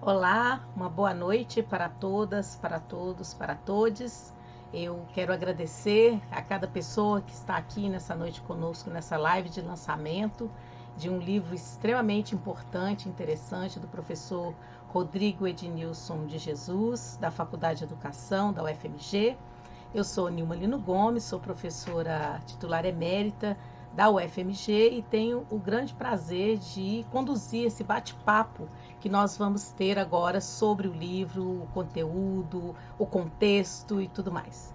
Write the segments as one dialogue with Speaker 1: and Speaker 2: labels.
Speaker 1: Olá, uma boa noite para todas, para todos, para todes. Eu quero agradecer a cada pessoa que está aqui nessa noite conosco, nessa live de lançamento de um livro extremamente importante, interessante, do professor Rodrigo Ednilson de Jesus, da Faculdade de Educação, da UFMG. Eu sou Nilma Lino Gomes, sou professora titular emérita da UFMG e tenho o grande prazer de conduzir esse bate-papo que nós vamos ter agora sobre o livro, o conteúdo, o contexto e tudo mais.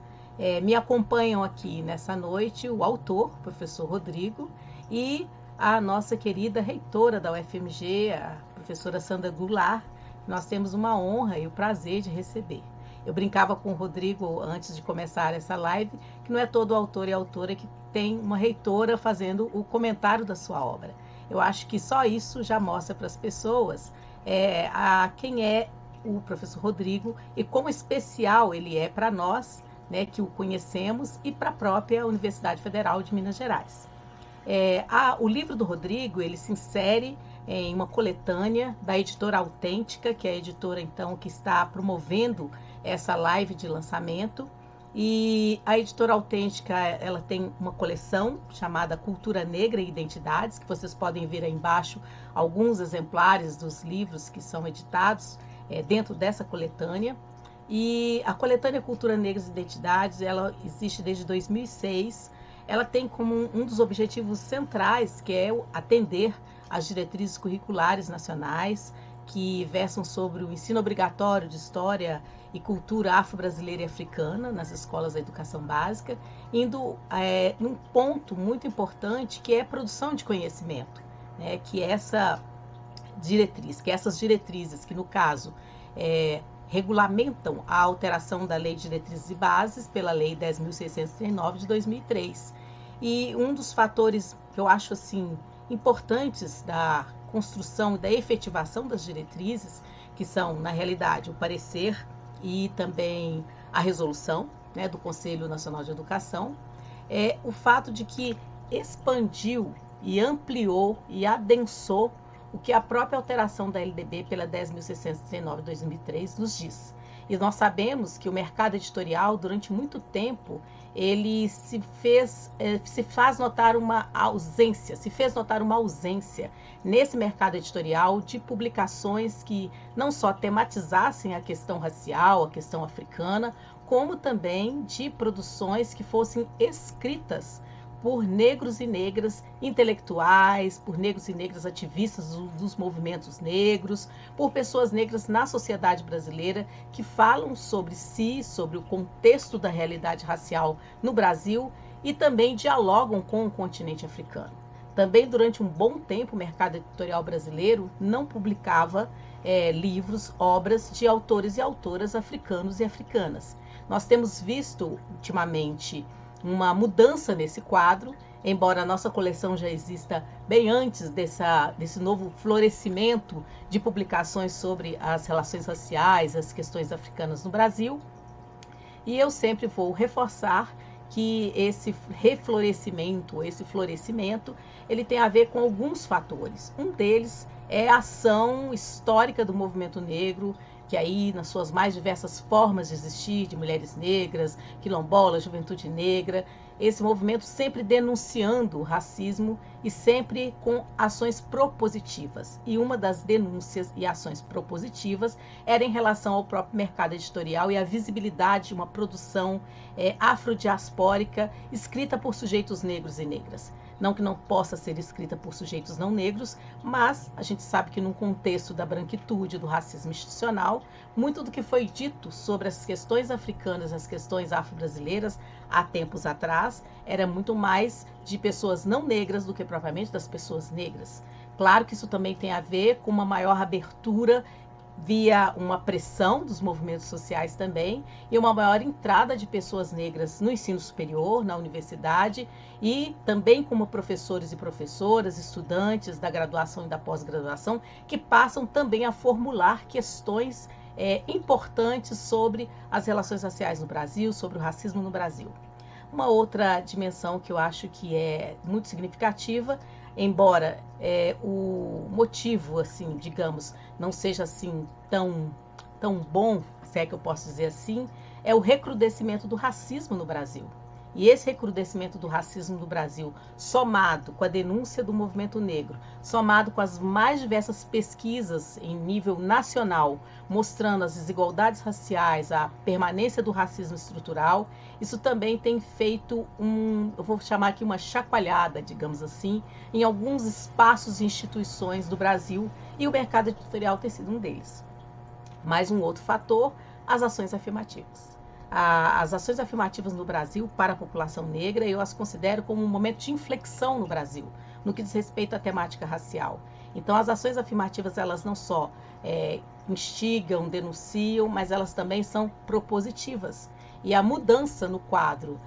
Speaker 1: Me acompanham aqui nessa noite o autor, o professor Rodrigo, e a nossa querida reitora da UFMG, a professora Sandra Goulart. Nós temos uma honra e o prazer de receber. Eu brincava com o Rodrigo antes de começar essa live, que não é todo autor e autora que tem uma reitora fazendo o comentário da sua obra. Eu acho que só isso já mostra para as pessoas quem é o professor Rodrigo e quão especial ele é para nós, né, que o conhecemos, e para a própria Universidade Federal de Minas Gerais. O livro do Rodrigo, ele se insere em uma coletânea da editora Autêntica, que é a editora então que está promovendo essa live de lançamento. E a editora Autêntica, ela tem uma coleção chamada Cultura Negra e Identidades, que vocês podem ver aí embaixo alguns exemplares dos livros que são editados dentro dessa coletânea. E a coletânea Cultura Negra e Identidades, ela existe desde 2006. Ela tem como um dos objetivos centrais, que é atender às diretrizes curriculares nacionais, que versam sobre o ensino obrigatório de história e cultura afro-brasileira e africana nas escolas da educação básica, indo num ponto muito importante, que é a produção de conhecimento, né? Que essa diretriz, que essas diretrizes, que no caso regulamentam a alteração da Lei de Diretrizes e Bases pela Lei 10.639 de 2003. E um dos fatores que eu acho assim importantes da construção e da efetivação das diretrizes, que são, na realidade, o parecer e também a resolução, né, do Conselho Nacional de Educação, é o fato de que expandiu e ampliou e adensou o que a própria alteração da LDB pela 10.639 de 2003 nos diz. E nós sabemos que o mercado editorial, durante muito tempo, ele se fez notar uma ausência nesse mercado editorial de publicações que não só tematizassem a questão racial, a questão africana, como também de produções que fossem escritas por negros e negras intelectuais, por negros e negras ativistas dos movimentos negros, por pessoas negras na sociedade brasileira que falam sobre si, sobre o contexto da realidade racial no Brasil e também dialogam com o continente africano. Também, durante um bom tempo, o mercado editorial brasileiro não publicava livros, obras de autores e autoras africanos e africanas. Nós temos visto, ultimamente, uma mudança nesse quadro, embora a nossa coleção já exista bem antes desse novo florescimento de publicações sobre as relações raciais, as questões africanas no Brasil. E eu sempre vou reforçar que esse reflorescimento, esse florescimento, ele tem a ver com alguns fatores. Um deles é a ação histórica do movimento negro, que aí, nas suas mais diversas formas de existir, de mulheres negras, quilombolas, juventude negra, esse movimento sempre denunciando o racismo e sempre com ações propositivas. E uma das denúncias e ações propositivas era em relação ao próprio mercado editorial e a visibilidade de uma produção afrodiaspórica escrita por sujeitos negros e negras. Não que não possa ser escrita por sujeitos não negros, mas a gente sabe que num contexto da branquitude, do racismo institucional, muito do que foi dito sobre as questões africanas, as questões afro-brasileiras, há tempos atrás, era muito mais de pessoas não negras do que propriamente das pessoas negras. Claro que isso também tem a ver com uma maior abertura via uma pressão dos movimentos sociais também, e uma maior entrada de pessoas negras no ensino superior, na universidade, e também como professores e professoras, estudantes da graduação e da pós-graduação, que passam também a formular questões importantes sobre as relações raciais no Brasil, sobre o racismo no Brasil. Uma outra dimensão que eu acho que é muito significativa, embora o motivo, assim, digamos, não seja assim tão bom, se é que eu posso dizer assim, é o recrudescimento do racismo no Brasil. E esse recrudescimento do racismo no Brasil, somado com a denúncia do movimento negro, somado com as mais diversas pesquisas em nível nacional, mostrando as desigualdades raciais, a permanência do racismo estrutural, isso também tem feito eu vou chamar aqui uma chacoalhada, digamos assim, em alguns espaços e instituições do Brasil, e o mercado editorial tem sido um deles. Mais um outro fator, as ações afirmativas. As ações afirmativas no Brasil para a população negra, eu as considero como um momento de inflexão no Brasil, no que diz respeito à temática racial. Então, as ações afirmativas, elas não só instigam, denunciam, mas elas também são propositivas. E a mudança no quadro,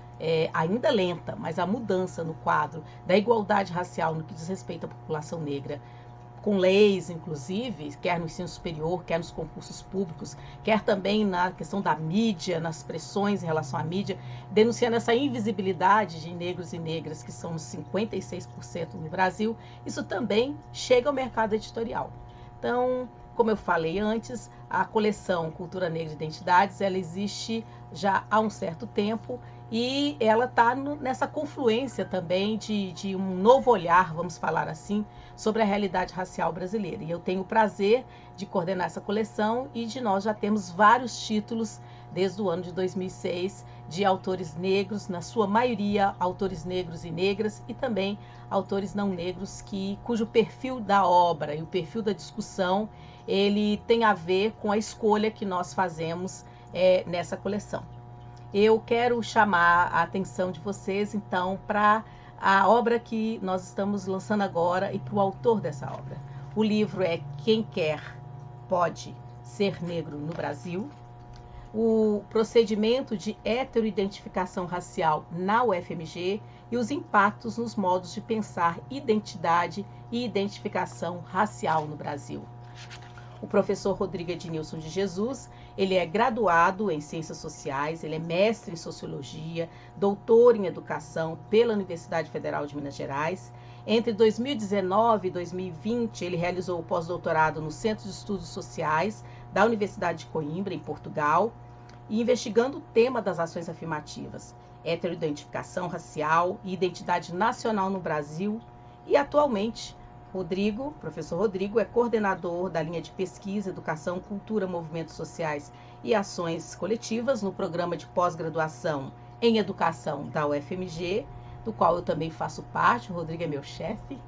Speaker 1: ainda lenta, mas a mudança no quadro da igualdade racial no que diz respeito à população negra, com leis, inclusive, quer no ensino superior, quer nos concursos públicos, quer também na questão da mídia, nas pressões em relação à mídia, denunciando essa invisibilidade de negros e negras, que são 56% no Brasil, isso também chega ao mercado editorial. Então, como eu falei antes, a coleção Cultura Negra e Identidades, ela existe já há um certo tempo, e ela está nessa confluência também de um novo olhar, vamos falar assim, sobre a realidade racial brasileira. E eu tenho o prazer de coordenar essa coleção, e de nós já temos vários títulos desde o ano de 2006 de autores negros, na sua maioria autores negros e negras, e também autores não negros, cujo perfil da obra e o perfil da discussão ele tem a ver com a escolha que nós fazemos nessa coleção. Eu quero chamar a atenção de vocês, então, para a obra que nós estamos lançando agora e para o autor dessa obra. O livro é Quem Quer Pode Ser Negro no Brasil, o procedimento de heteroidentificação racial na UFMG e os impactos nos modos de pensar identidade e identificação racial no Brasil. O professor Rodrigo Ednilson de Jesus, ele é graduado em Ciências Sociais, ele é mestre em Sociologia, doutor em Educação pela Universidade Federal de Minas Gerais. Entre 2019 e 2020, ele realizou o pós-doutorado no Centro de Estudos Sociais da Universidade de Coimbra, em Portugal, e investigando o tema das ações afirmativas, heteroidentificação racial e identidade nacional no Brasil. E atualmente, professor Rodrigo, é coordenador da linha de pesquisa, educação, cultura, movimentos sociais e ações coletivas no programa de pós-graduação em educação da UFMG, do qual eu também faço parte. O Rodrigo é meu chefe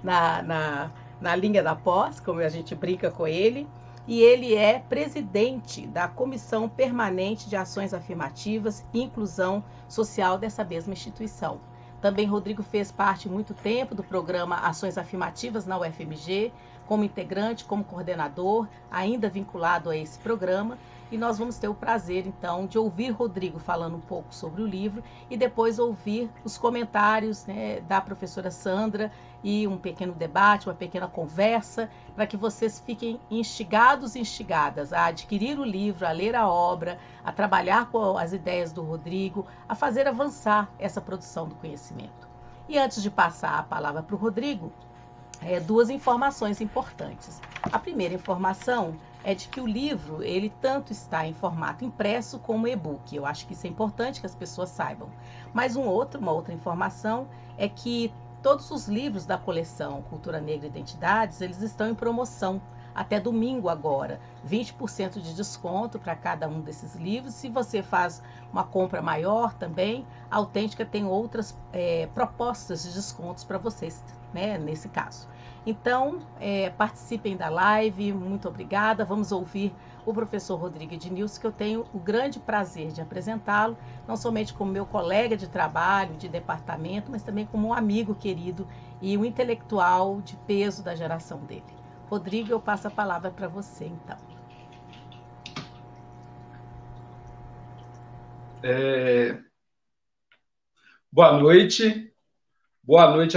Speaker 1: na linha da pós, como a gente brinca com ele, e ele é presidente da Comissão Permanente de Ações Afirmativas e Inclusão Social dessa mesma instituição. Também Rodrigo fez parte muito tempo do programa Ações Afirmativas na UFMG, como integrante, como coordenador, ainda vinculado a esse programa. E nós vamos ter o prazer, então, de ouvir Rodrigo falando um pouco sobre o livro e depois ouvir os comentários, né, da professora Sandra e um pequeno debate, uma pequena conversa, para que vocês fiquem instigados e instigadas a adquirir o livro, a ler a obra, a trabalhar com as ideias do Rodrigo, a fazer avançar essa produção do conhecimento. E antes de passar a palavra para o Rodrigo, duas informações importantes. A primeira informação é de que o livro, ele tanto está em formato impresso como e-book. Eu acho que isso é importante que as pessoas saibam. Mas uma outra informação é que todos os livros da coleção Cultura Negra e Identidades, eles estão em promoção até domingo agora. 20% de desconto para cada um desses livros. Se você faz uma compra maior também, a Autêntica tem outras propostas de descontos para vocês, né, nesse caso. Então, participem da live, muito obrigada. Vamos ouvir o professor Rodrigo Ednilson, que eu tenho o grande prazer de apresentá-lo, não somente como meu colega de trabalho, de departamento, mas também como um amigo querido e um intelectual de peso da geração dele. Rodrigo, eu passo a palavra para você, então.
Speaker 2: Boa noite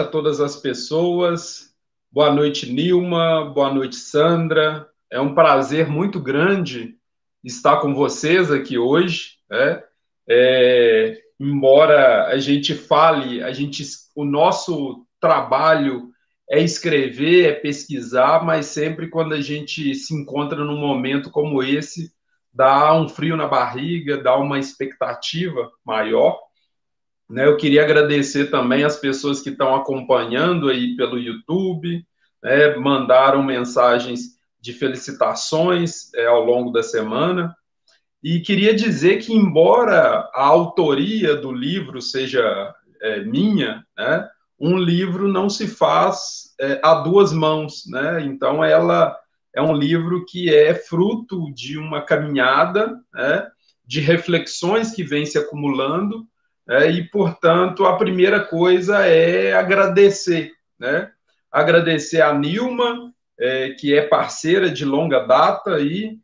Speaker 2: a todas as pessoas. Boa noite, Nilma. Boa noite, Sandra. É um prazer muito grande estar com vocês aqui hoje, né? Embora a gente fale, o nosso trabalho é escrever, é pesquisar, mas sempre quando a gente se encontra num momento como esse, dá um frio na barriga, dá uma expectativa maior, né? Eu queria agradecer também as pessoas que estão acompanhando aí pelo YouTube, né? Mandaram mensagens de felicitações ao longo da semana. E queria dizer que, embora a autoria do livro seja minha, né, um livro não se faz a duas mãos, né? Então, ela é um livro que é fruto de uma caminhada, né, de reflexões que vem se acumulando, e, portanto, a primeira coisa é agradecer, né? Agradecer a Nilma, que é parceira de longa data aí,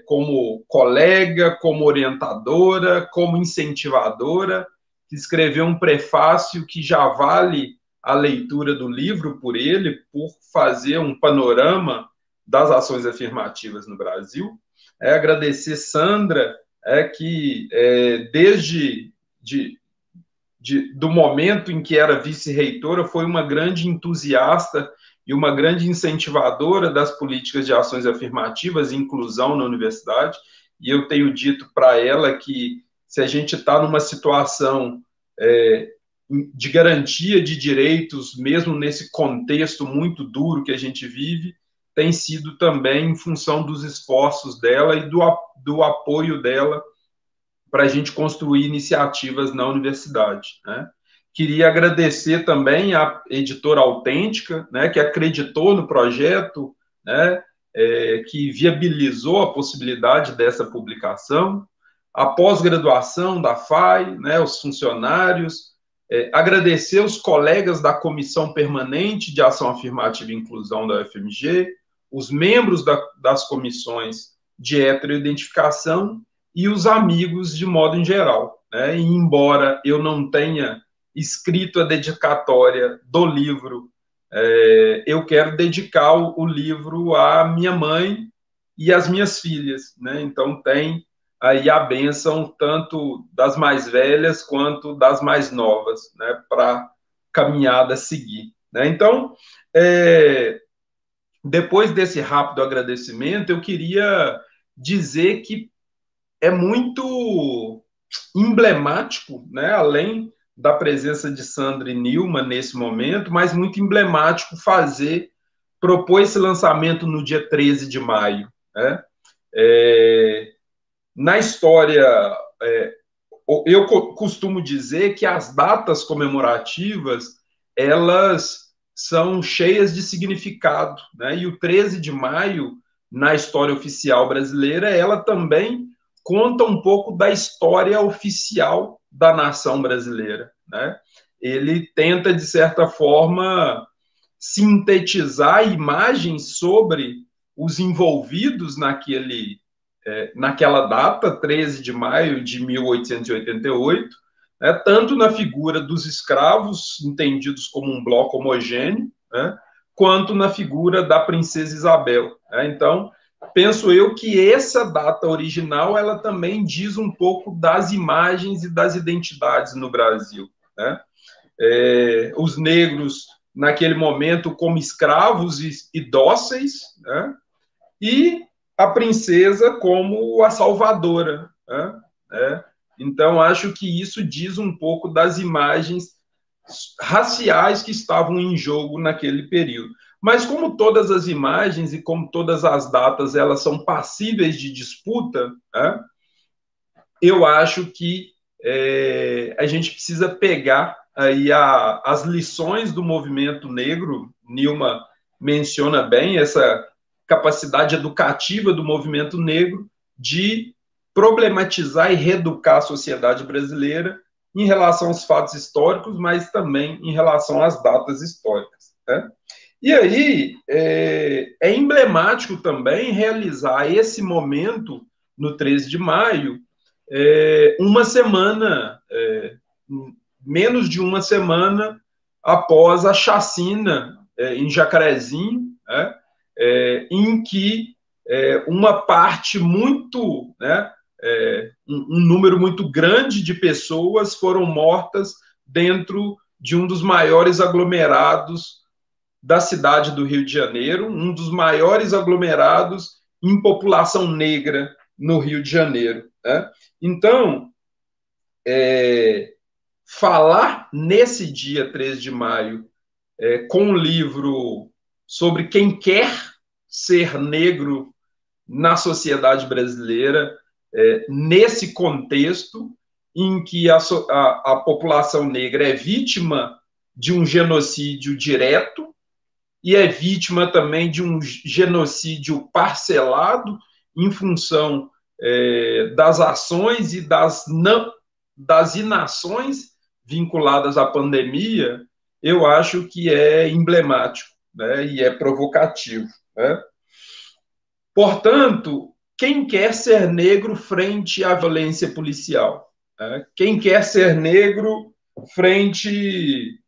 Speaker 2: como colega, como orientadora, como incentivadora, que escreveu um prefácio que já vale a leitura do livro por ele, por fazer um panorama das ações afirmativas no Brasil. Agradecer Sandra, que desde do momento em que era vice-reitora, foi uma grande entusiasta e uma grande incentivadora das políticas de ações afirmativas e inclusão na universidade, e eu tenho dito para ela que se a gente está numa situação de garantia de direitos, mesmo nesse contexto muito duro que a gente vive, tem sido também em função dos esforços dela e do apoio dela para a gente construir iniciativas na universidade, né? Queria agradecer também à editora Autêntica, né, que acreditou no projeto, né, que viabilizou a possibilidade dessa publicação, a pós-graduação da FAI, né, os funcionários, agradecer os colegas da Comissão Permanente de Ação Afirmativa e Inclusão da UFMG, os membros das comissões de heteroidentificação e os amigos de modo em geral, né? E embora eu não tenha escrito a dedicatória do livro, eu quero dedicar o livro à minha mãe e às minhas filhas, né? Então tem aí a bênção tanto das mais velhas quanto das mais novas, né? Para caminhada seguir, né? Então, depois desse rápido agradecimento, eu queria dizer que é muito emblemático, né, além da presença de Sandra e Nilma nesse momento, mas muito emblemático propor esse lançamento no dia 13 de maio. Né? Na história, eu costumo dizer que as datas comemorativas, elas são cheias de significado, né? E o 13 de maio, na história oficial brasileira, ela também conta um pouco da história oficial da nação brasileira, né? Ele tenta, de certa forma, sintetizar imagens sobre os envolvidos naquela data, 13 de maio de 1888, né, tanto na figura dos escravos, entendidos como um bloco homogêneo, né, quanto na figura da princesa Isabel. Né? Então, penso eu que essa data original, ela também diz um pouco das imagens e das identidades no Brasil. Né? Os negros, naquele momento, como escravos e dóceis, né? E a princesa como a salvadora. Né? Então, acho que isso diz um pouco das imagens raciais que estavam em jogo naquele período. Mas como todas as imagens e como todas as datas elas são passíveis de disputa, né, eu acho que a gente precisa pegar aí as lições do movimento negro. Nilma menciona bem essa capacidade educativa do movimento negro de problematizar e reeducar a sociedade brasileira em relação aos fatos históricos, mas também em relação às datas históricas. Né? E aí é emblemático também realizar esse momento no 13 de maio, uma semana, menos de uma semana após a chacina em Jacarezinho, né, em que uma parte muito, né, um número muito grande de pessoas foram mortas dentro de um dos maiores aglomerados da cidade do Rio de Janeiro, um dos maiores aglomerados em população negra no Rio de Janeiro, né? Então, falar nesse dia 3 de maio com um livro sobre quem quer ser negro na sociedade brasileira, nesse contexto em que a população negra é vítima de um genocídio direto e é vítima também de um genocídio parcelado em função das ações e das inações vinculadas à pandemia, eu acho que é emblemático, né, e é provocativo, né? Portanto, quem quer ser negro frente à violência policial? Né? Quem quer ser negro frente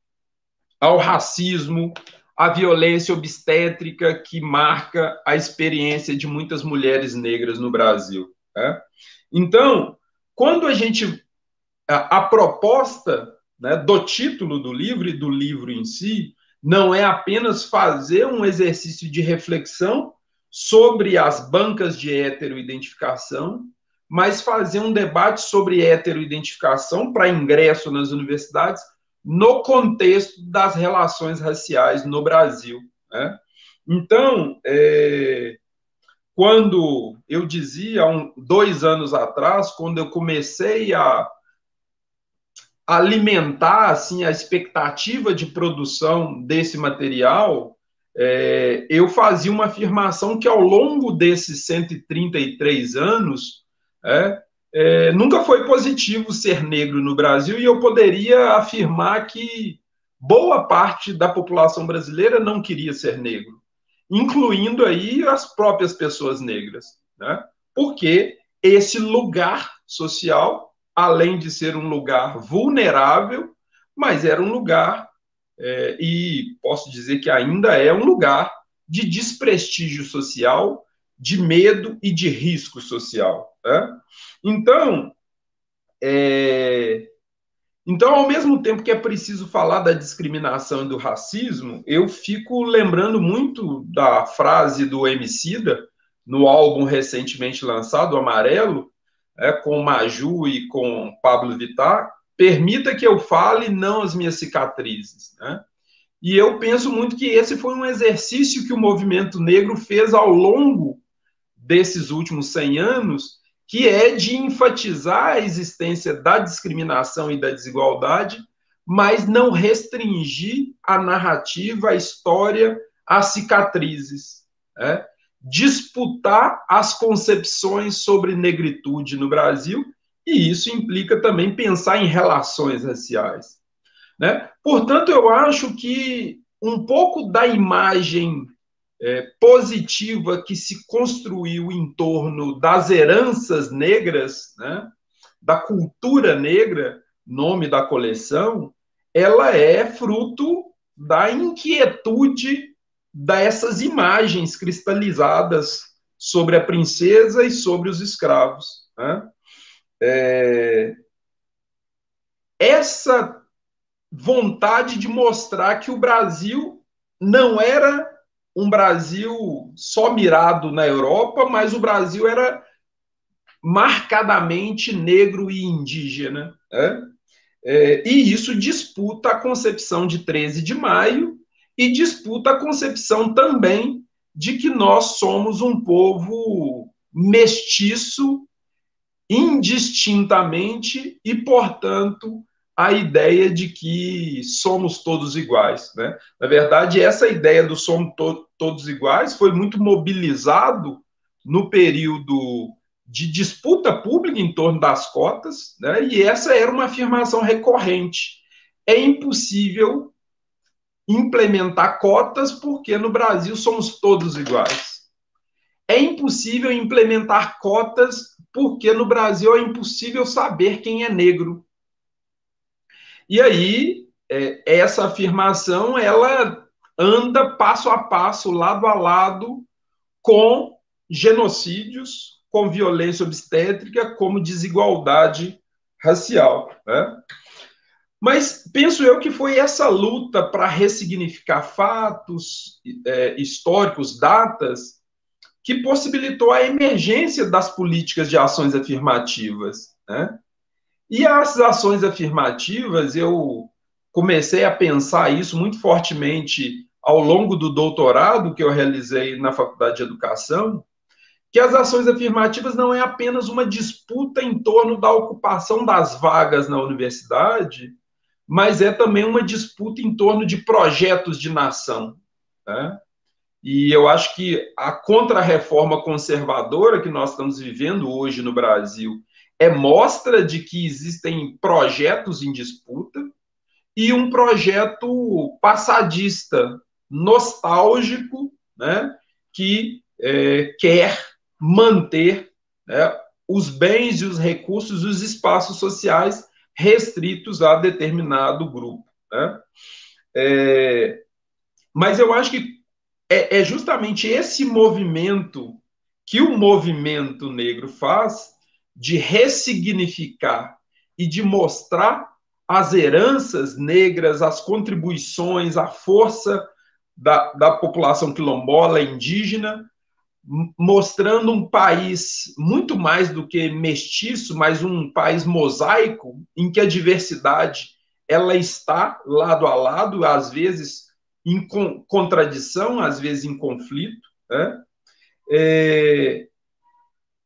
Speaker 2: ao racismo, à violência obstétrica que marca a experiência de muitas mulheres negras no Brasil? Né? Então, quando a proposta, né, do título do livro e do livro em si não é apenas fazer um exercício de reflexão sobre as bancas de heteroidentificação, mas fazer um debate sobre heteroidentificação para ingresso nas universidades no contexto das relações raciais no Brasil, né? Então, quando eu dizia, 2 anos atrás, quando eu comecei a alimentar assim a expectativa de produção desse material, eu fazia uma afirmação que ao longo desses 133 anos nunca foi positivo ser negro no Brasil, e eu poderia afirmar que boa parte da população brasileira não queria ser negro, incluindo aí as próprias pessoas negras, né? Porque esse lugar social, além de ser um lugar vulnerável, mas era um lugar, e posso dizer que ainda é um lugar de desprestígio social, de medo e de risco social, né? Então, ao mesmo tempo que é preciso falar da discriminação e do racismo, eu fico lembrando muito da frase do Emicida, no álbum recentemente lançado, Amarelo, com Maju e com Pablo Vittar: permita que eu fale, não as minhas cicatrizes, né? E eu penso muito que esse foi um exercício que o movimento negro fez ao longo desses últimos 100 anos, que é de enfatizar a existência da discriminação e da desigualdade, mas não restringir a narrativa, a história, às cicatrizes, né? Disputar as concepções sobre negritude no Brasil, e isso implica também pensar em relações raciais, né? Portanto, eu acho que um pouco da imagem positiva que se construiu em torno das heranças negras, né, da cultura negra, nome da coleção, ela é fruto da inquietude dessas imagens cristalizadas sobre a princesa e sobre os escravos, né? Essa vontade de mostrar que o Brasil não era um Brasil só mirado na Europa, mas o Brasil era marcadamente negro e indígena, né? E isso disputa a concepção de 13 de maio e disputa a concepção também de que nós somos um povo mestiço indistintamente e, portanto, a ideia de que somos todos iguais, né? Na verdade, essa ideia do somos todos iguais foi muito mobilizado no período de disputa pública em torno das cotas, né? E essa era uma afirmação recorrente. É impossível implementar cotas porque no Brasil somos todos iguais. É impossível implementar cotas porque no Brasil é impossível saber quem é negro. E aí, essa afirmação, ela anda passo a passo, lado a lado, com genocídios, com violência obstétrica, como desigualdade racial, né? Mas penso eu que foi essa luta para ressignificar fatos históricos, datas, que possibilitou a emergência das políticas de ações afirmativas, né? E as ações afirmativas, eu comecei a pensar isso muito fortemente ao longo do doutorado que eu realizei na Faculdade de Educação, que as ações afirmativas não é apenas uma disputa em torno da ocupação das vagas na universidade, mas é também uma disputa em torno de projetos de nação, né? E eu acho que a contra-reforma conservadora que nós estamos vivendo hoje no Brasil é mostra de que existem projetos em disputa e um projeto passadista, nostálgico, né, que quer manter, né, os bens e os recursos, os espaços sociais restritos a determinado grupo, né? Mas eu acho que é justamente esse movimento que o movimento negro faz de ressignificar e de mostrar as heranças negras, as contribuições, a força da população quilombola, indígena, mostrando um país muito mais do que mestiço, mas um país mosaico, em que a diversidade ela está lado a lado, às vezes em contradição, às vezes em conflito, né?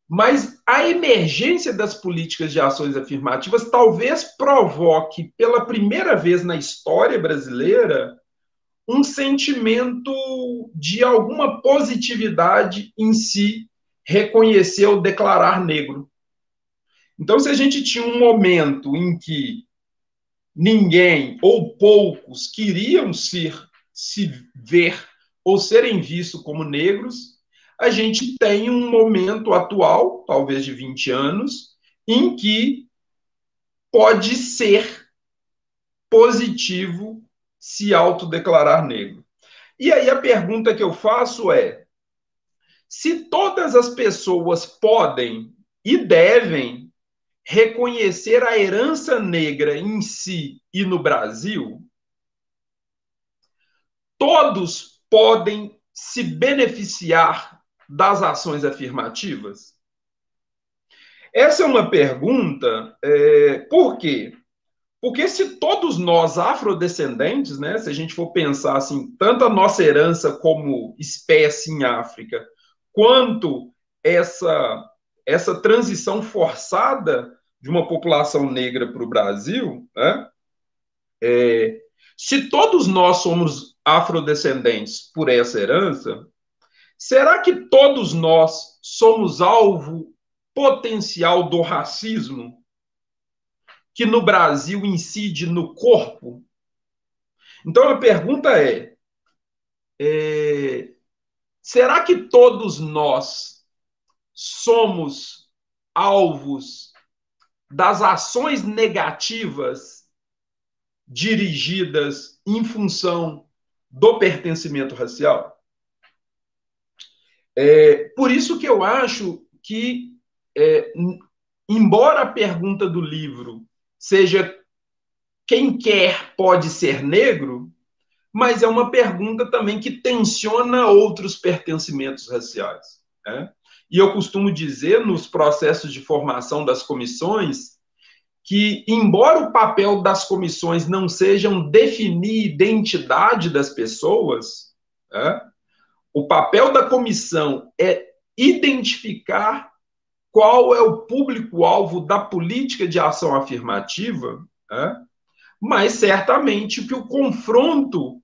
Speaker 2: Mas a emergência das políticas de ações afirmativas talvez provoque, pela primeira vez na história brasileira, um sentimento de alguma positividade em si reconhecer ou declarar negro. Então, se a gente tinha um momento em que ninguém ou poucos queriam se ver ou serem vistos como negros, a gente tem um momento atual, talvez de 20 anos, em que pode ser positivo se autodeclarar negro. E aí a pergunta que eu faço é: se todas as pessoas podem e devem reconhecer a herança negra em si e no Brasil, todos podem se beneficiar das ações afirmativas? Essa é uma pergunta, por quê? Porque se todos nós afrodescendentes, né, se a gente for pensar assim, tanto a nossa herança como espécie em África, quanto essa transição forçada de uma população negra para o Brasil, né, se todos nós somos afrodescendentes por essa herança, será que todos nós somos alvo potencial do racismo que no Brasil incide no corpo? Então a pergunta será que todos nós somos alvos das ações negativas dirigidas em função do pertencimento racial? Por isso que eu acho que, embora a pergunta do livro seja quem quer pode ser negro, mas é uma pergunta também que tensiona outros pertencimentos raciais, né? E eu costumo dizer, nos processos de formação das comissões, que, embora o papel das comissões não sejam definir identidade das pessoas, né, o papel da comissão é identificar qual é o público-alvo da política de ação afirmativa, né, mas certamente que o confronto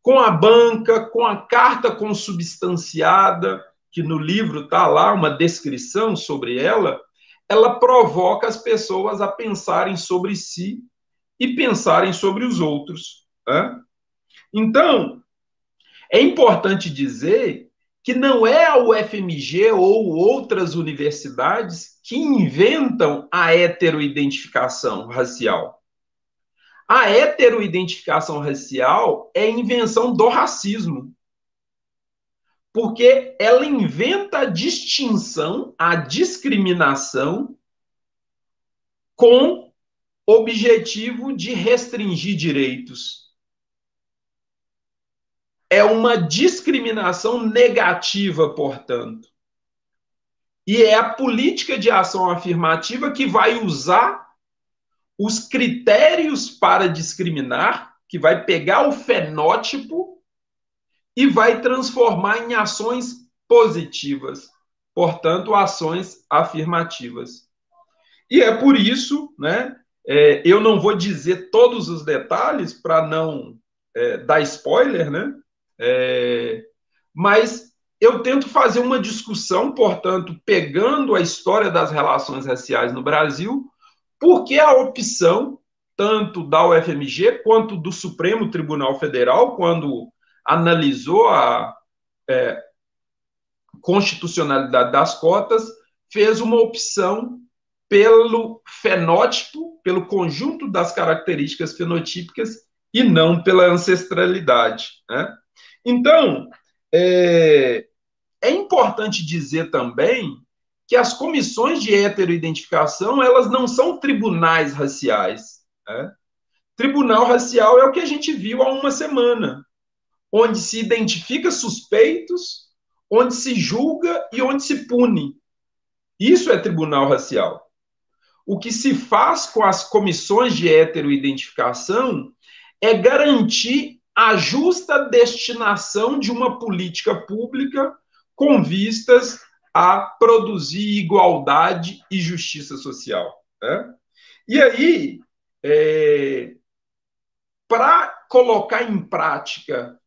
Speaker 2: com a banca, com a carta consubstanciada, que no livro está lá uma descrição sobre ela, ela provoca as pessoas a pensarem sobre si e pensarem sobre os outros, né? Então, é importante dizer que não é a UFMG ou outras universidades que inventam a heteroidentificação racial. A heteroidentificação racial é invenção do racismo, porque ela inventa a distinção, a discriminação com objetivo de restringir direitos. É uma discriminação negativa, portanto. E é a política de ação afirmativa que vai usar os critérios para discriminar, que vai pegar o fenótipo e vai transformar em ações positivas, portanto, ações afirmativas. E é por isso, né, eu não vou dizer todos os detalhes para não dar spoiler, né, mas eu tento fazer uma discussão, portanto, pegando a história das relações raciais no Brasil, porque a opção, tanto da UFMG quanto do Supremo Tribunal Federal, quando analisou a constitucionalidade das cotas, fez uma opção pelo fenótipo, pelo conjunto das características fenotípicas e não pela ancestralidade, né? Então, é importante dizer também que as comissões de heteroidentificação, elas não são tribunais raciais, né? Tribunal racial é o que a gente viu há uma semana, onde se identifica suspeitos, onde se julga e onde se pune. Isso é tribunal racial. O que se faz com as comissões de heteroidentificação é garantir a justa destinação de uma política pública com vistas a produzir igualdade e justiça social, né? E aí, para colocar em prática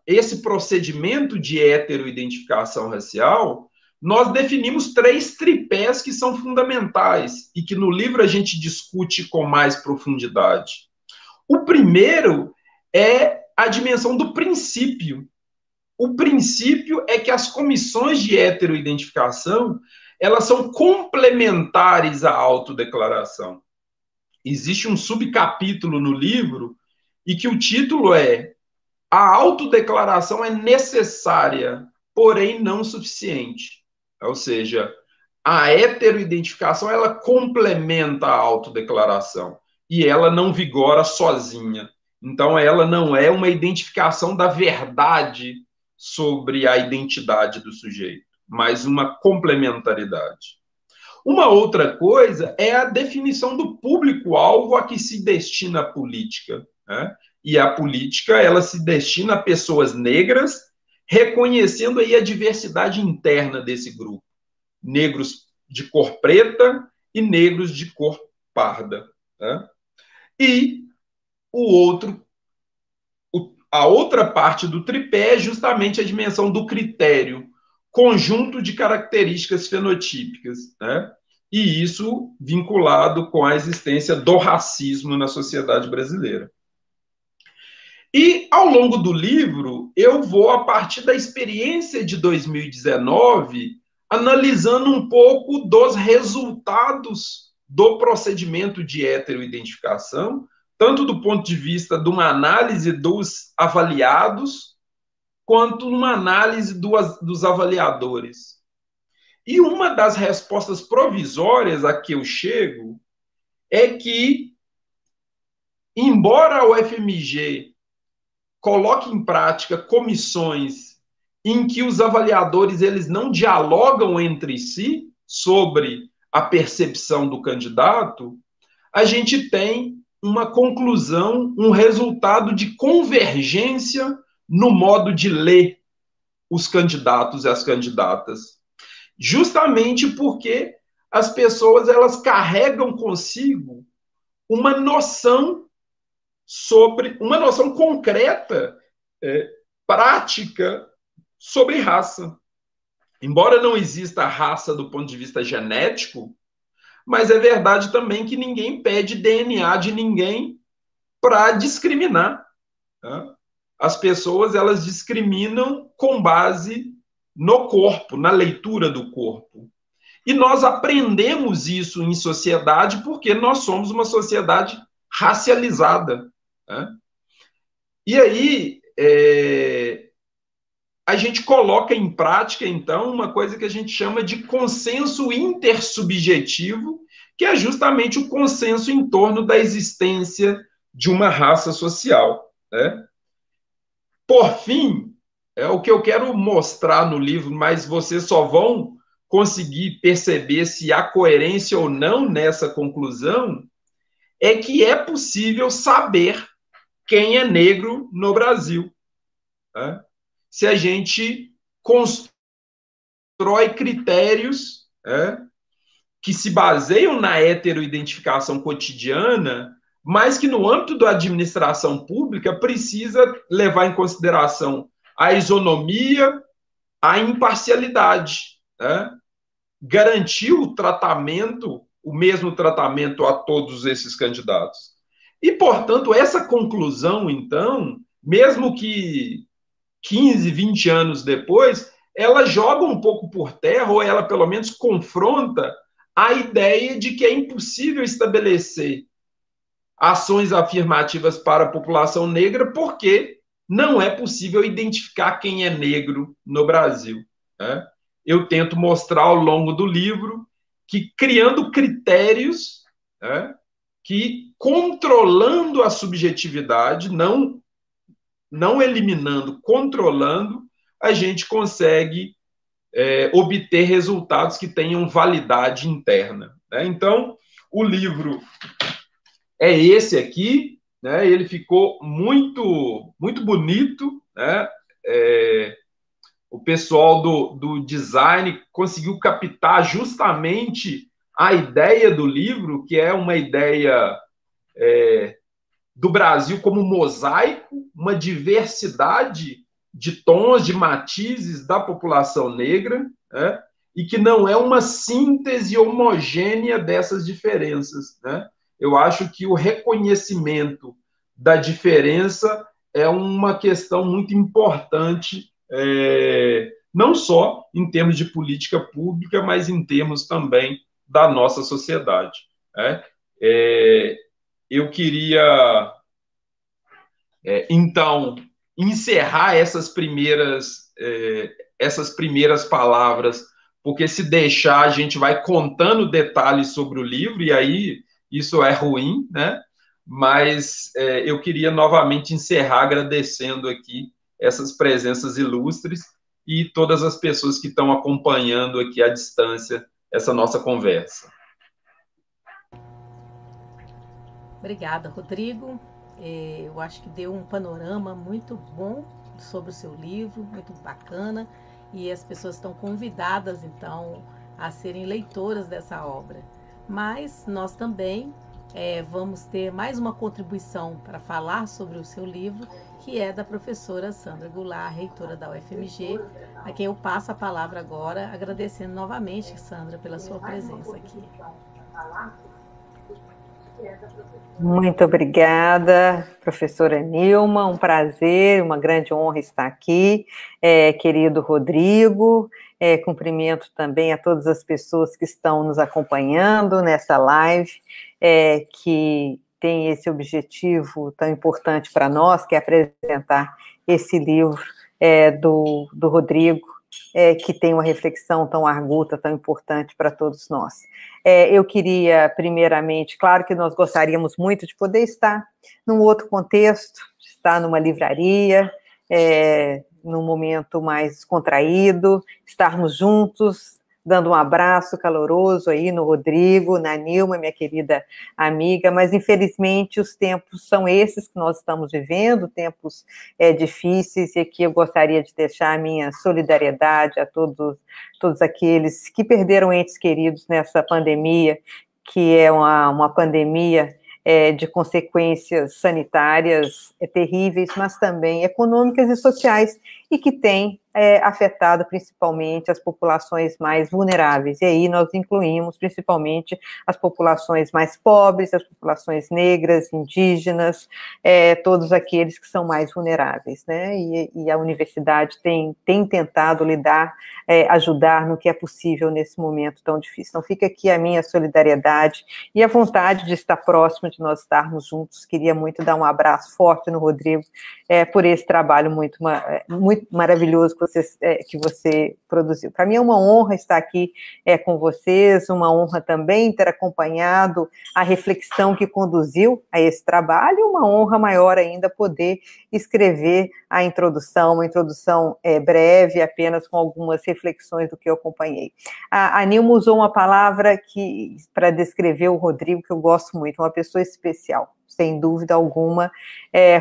Speaker 2: esse procedimento de heteroidentificação racial, nós definimos 3 tripés que são fundamentais e que no livro a gente discute com mais profundidade. O primeiro é a dimensão do princípio. O princípio é que as comissões de heteroidentificação, elas são complementares à autodeclaração. Existe um subcapítulo no livro e que o título é A autodeclaração é necessária, porém não suficiente. Ou seja, a heteroidentificação, ela complementa a autodeclaração e ela não vigora sozinha. Então, ela não é uma identificação da verdade sobre a identidade do sujeito, mas uma complementaridade. Uma outra coisa é a definição do público-alvo a que se destina a política, né? E a política, ela se destina a pessoas negras, reconhecendo aí a diversidade interna desse grupo. Negros de cor preta e negros de cor parda, né? E a outra parte do tripé é justamente a dimensão do critério, conjunto de características fenotípicas, né? E isso vinculado com a existência do racismo na sociedade brasileira. E, ao longo do livro, eu vou, a partir da experiência de 2019, analisando um pouco dos resultados do procedimento de heteroidentificação, tanto do ponto de vista de uma análise dos avaliados, quanto uma análise dos avaliadores. E uma das respostas provisórias a que eu chego é que, embora a UFMG coloque em prática comissões em que os avaliadores eles não dialogam entre si sobre a percepção do candidato, a gente tem uma conclusão, um resultado de convergência no modo de ler os candidatos e as candidatas. Justamente porque as pessoas elas carregam consigo uma noção concreta, prática sobre raça. Embora não exista raça do ponto de vista genético, mas é verdade também que ninguém pede DNA de ninguém para discriminar, tá? As pessoas elas discriminam com base no corpo, na leitura do corpo. E nós aprendemos isso em sociedade porque nós somos uma sociedade racializada, né? E aí, a gente coloca em prática, então, uma coisa que a gente chama de consenso intersubjetivo, que é justamente o consenso em torno da existência de uma raça social, né? Por fim, é o que eu quero mostrar no livro, mas vocês só vão conseguir perceber se há coerência ou não nessa conclusão, é que é possível saber quem é negro no Brasil, né? Se a gente constrói critérios, né, que se baseiam na heteroidentificação cotidiana, mas que no âmbito da administração pública precisa levar em consideração a isonomia, a imparcialidade, né? Garantir o tratamento, o mesmo tratamento a todos esses candidatos. E, portanto, essa conclusão, então, mesmo que 15, 20 anos depois, ela joga um pouco por terra, ou ela pelo menos confronta a ideia de que é impossível estabelecer ações afirmativas para a população negra porque não é possível identificar quem é negro no Brasil, né? Eu tento mostrar ao longo do livro que, criando critérios, né, que, controlando a subjetividade, não eliminando, controlando, a gente consegue obter resultados que tenham validade interna, né? Então, o livro é esse aqui, né? Ele ficou muito, muito bonito, né? O pessoal do design conseguiu captar justamente a ideia do livro, que é uma ideia do Brasil como mosaico, uma diversidade de tons, de matizes da população negra, né? E que não é uma síntese homogênea dessas diferenças, né? Eu acho que o reconhecimento da diferença é uma questão muito importante, não só em termos de política pública, mas em termos também da nossa sociedade, né? Eu queria, então, encerrar essas primeiras palavras, porque se deixar, a gente vai contando detalhes sobre o livro, e aí isso é ruim, né? Mas eu queria novamente encerrar agradecendo aqui essas presenças ilustres e todas as pessoas que estão acompanhando aqui à distância essa nossa conversa.
Speaker 1: Obrigada, Rodrigo. Eu acho que deu um panorama muito bom sobre o seu livro, muito bacana, e as pessoas estão convidadas, então, a serem leitoras dessa obra. Mas nós também vamos ter mais uma contribuição para falar sobre o seu livro, que é da professora Sandra Goulart, reitora da UFMG, a quem eu passo a palavra agora, agradecendo novamente, Sandra, pela sua presença aqui.
Speaker 3: Muito obrigada, professora Nilma, um prazer, uma grande honra estar aqui, querido Rodrigo, cumprimento também a todas as pessoas que estão nos acompanhando nessa live, que tem esse objetivo tão importante para nós, que é apresentar esse livro do Rodrigo, que tem uma reflexão tão arguta, tão importante para todos nós. Eu queria, primeiramente, claro que nós gostaríamos muito de poder estar num outro contexto, estar numa livraria, num momento mais contraído, estarmos juntos, dando um abraço caloroso aí no Rodrigo, na Nilma, minha querida amiga, mas infelizmente os tempos são esses que nós estamos vivendo, tempos difíceis, e aqui eu gostaria de deixar a minha solidariedade a todos aqueles que perderam entes queridos nessa pandemia, que é uma pandemia de consequências sanitárias terríveis, mas também econômicas e sociais, e que tem afetado principalmente as populações mais vulneráveis, e aí nós incluímos principalmente as populações mais pobres, as populações negras, indígenas, todos aqueles que são mais vulneráveis, né, e a universidade tem tentado ajudar no que é possível nesse momento tão difícil. Então fica aqui a minha solidariedade e a vontade de estar próximo, de nós estarmos juntos. Queria muito dar um abraço forte no Rodrigo, por esse trabalho muito maravilhoso que que você produziu. Para mim é uma honra estar aqui com vocês, uma honra também ter acompanhado a reflexão que conduziu a esse trabalho, e uma honra maior ainda poder escrever a introdução, uma introdução breve, apenas com algumas reflexões do que eu acompanhei. A Nilma usou uma palavra para descrever o Rodrigo, que eu gosto muito, uma pessoa especial. Sem dúvida alguma,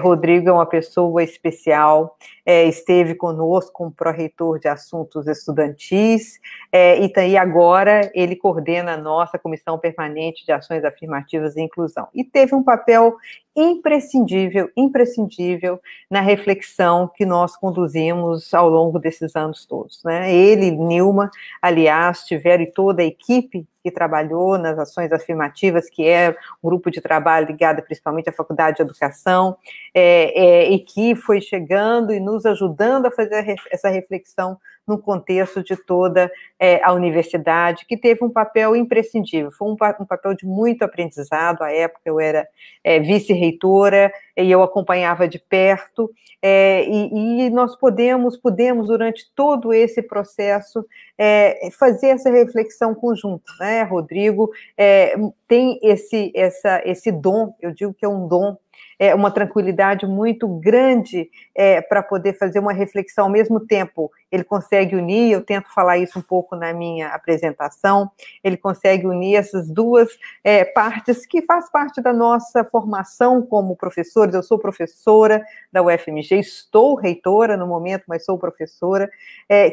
Speaker 3: Rodrigo é uma pessoa especial, esteve conosco como pró-reitor de assuntos estudantis, e agora ele coordena a nossa Comissão Permanente de Ações Afirmativas e Inclusão. E teve um papel imprescindível na reflexão que nós conduzimos ao longo desses anos todos, né? Ele, Nilma, aliás, tiveram, e toda a equipe que trabalhou nas ações afirmativas, que é um grupo de trabalho ligado principalmente à Faculdade de Educação, e que foi chegando e nos ajudando a fazer essa reflexão no contexto de toda a universidade, que teve um papel imprescindível, foi um papel de muito aprendizado. À época eu era vice-reitora, e eu acompanhava de perto, e nós pudemos, durante todo esse processo, fazer essa reflexão conjunta, né? Rodrigo tem esse dom, eu digo que é um dom, uma tranquilidade muito grande para poder fazer uma reflexão ao mesmo tempo. Ele consegue unir, eu tento falar isso um pouco na minha apresentação, ele consegue unir essas duas partes que faz parte da nossa formação como professores. Eu sou professora da UFMG, estou reitora no momento, mas sou professora,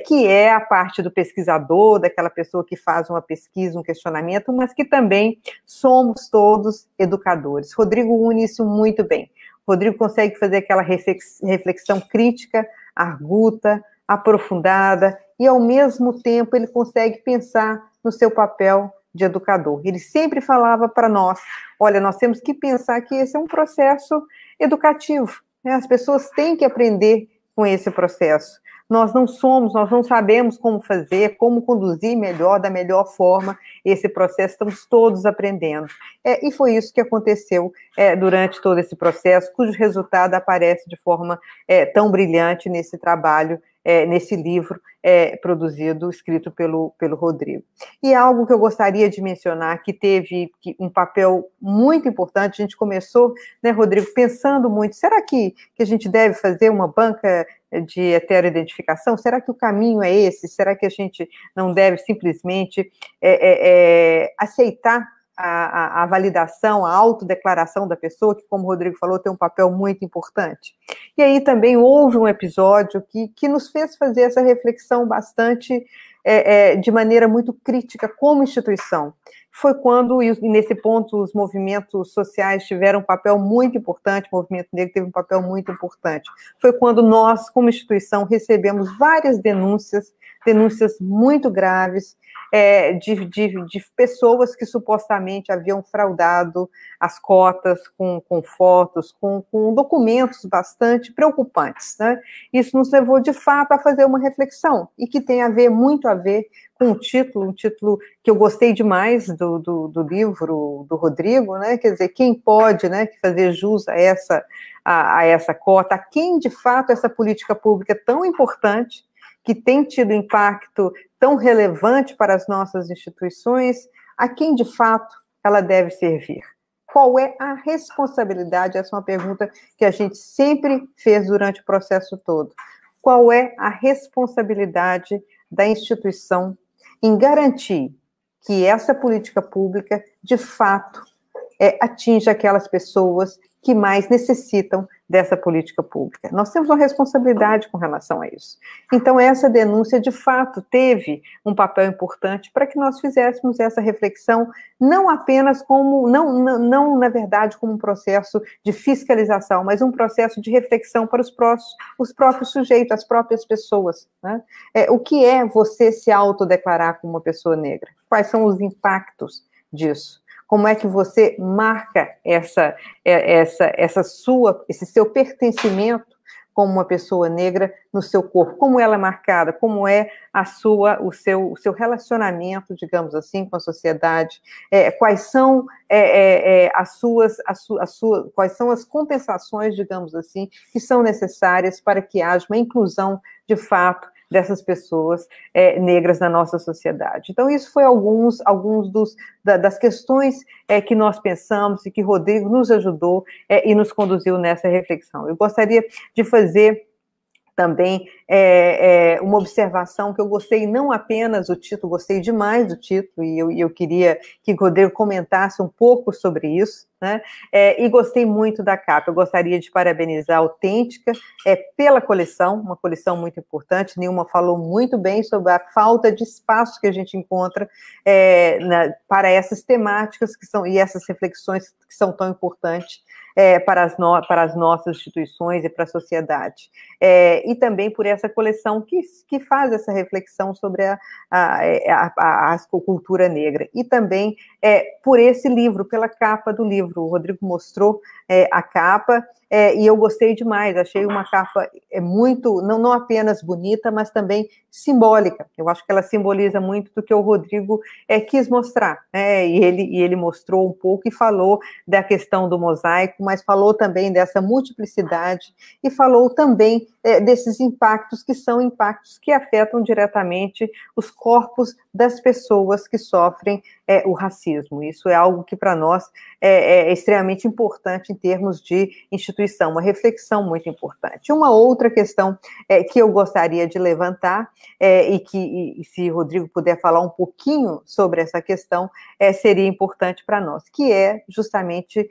Speaker 3: que é a parte do pesquisador, daquela pessoa que faz uma pesquisa, um questionamento, mas que também somos todos educadores. Rodrigo une isso muito bem. Rodrigo consegue fazer aquela reflexão crítica, arguta, aprofundada, e ao mesmo tempo ele consegue pensar no seu papel de educador. Ele sempre falava para nós, olha, nós temos que pensar que esse é um processo educativo, né? As pessoas têm que aprender com esse processo. Nós não sabemos como fazer, como conduzir melhor, da melhor forma, esse processo, estamos todos aprendendo. E foi isso que aconteceu durante todo esse processo, cujo resultado aparece de forma tão brilhante nesse trabalho, nesse livro escrito pelo Rodrigo. E algo que eu gostaria de mencionar, que teve um papel muito importante, a gente começou, né, Rodrigo, pensando muito, será que a gente deve fazer uma banca de heteroidentificação? Será que o caminho é esse? Será que a gente não deve simplesmente aceitar a validação, a autodeclaração da pessoa, que, como o Rodrigo falou, tem um papel muito importante? E aí também houve um episódio que nos fez fazer essa reflexão bastante, de maneira muito crítica como instituição. Foi quando, e nesse ponto, os movimentos sociais tiveram um papel muito importante, o movimento negro teve um papel muito importante. Foi quando nós, como instituição, recebemos várias denúncias muito graves, de pessoas que supostamente haviam fraudado as cotas com fotos, com documentos bastante preocupantes, né? Isso nos levou, de fato, a fazer uma reflexão, e que tem muito a ver com um título que eu gostei demais do livro do Rodrigo, né? Quer dizer, quem pode, né, fazer jus a essa cota, a quem, de fato, essa política pública tão importante, que tem tido impacto tão relevante para as nossas instituições, a quem, de fato, ela deve servir? Qual é a responsabilidade? Essa é uma pergunta que a gente sempre fez durante o processo todo. Qual é a responsabilidade da instituição em garantir que essa política pública, de fato, atinja aquelas pessoas que mais necessitam dessa política pública? Nós temos uma responsabilidade com relação a isso. Então, essa denúncia, de fato, teve um papel importante para que nós fizéssemos essa reflexão, não apenas não, na verdade, como um processo de fiscalização, mas um processo de reflexão para os próprios sujeitos, as próprias pessoas, né? O que é você se autodeclarar como uma pessoa negra? Quais são os impactos disso? Como é que você marca esse seu pertencimento como uma pessoa negra no seu corpo? Como ela é marcada? Como é o seu relacionamento, digamos assim, com a sociedade? Quais são quais são as compensações, digamos assim, que são necessárias para que haja uma inclusão, de fato, dessas pessoas negras na nossa sociedade. Então, isso foi alguns das questões que nós pensamos e que Rodrigo nos ajudou e nos conduziu nessa reflexão. Eu gostaria de fazer também uma observação que eu gostei não apenas do título, gostei demais do título, e eu queria que o Rodrigo comentasse um pouco sobre isso, né? E gostei muito da capa. Eu gostaria de parabenizar a Autêntica pela coleção, uma coleção muito importante. Nilma falou muito bem sobre a falta de espaço que a gente encontra para essas temáticas e essas reflexões que são tão importantes para as nossas instituições e para a sociedade. E também por essa coleção que faz essa reflexão sobre a cultura negra. E também por esse livro, pela capa do livro. O Rodrigo mostrou a capa, e eu gostei demais. Achei uma capa muito, não apenas bonita, mas também simbólica. Eu acho que ela simboliza muito do que o Rodrigo quis mostrar, né? E ele mostrou um pouco e falou da questão do mosaico, mas falou também dessa multiplicidade e falou também desses impactos que são impactos que afetam diretamente os corpos das pessoas que sofrem o racismo. Isso é algo que para nós é extremamente importante em termos de instituição, uma reflexão muito importante. Uma outra questão que eu gostaria de levantar, e se o Rodrigo puder falar um pouquinho sobre essa questão, seria importante para nós, que é justamente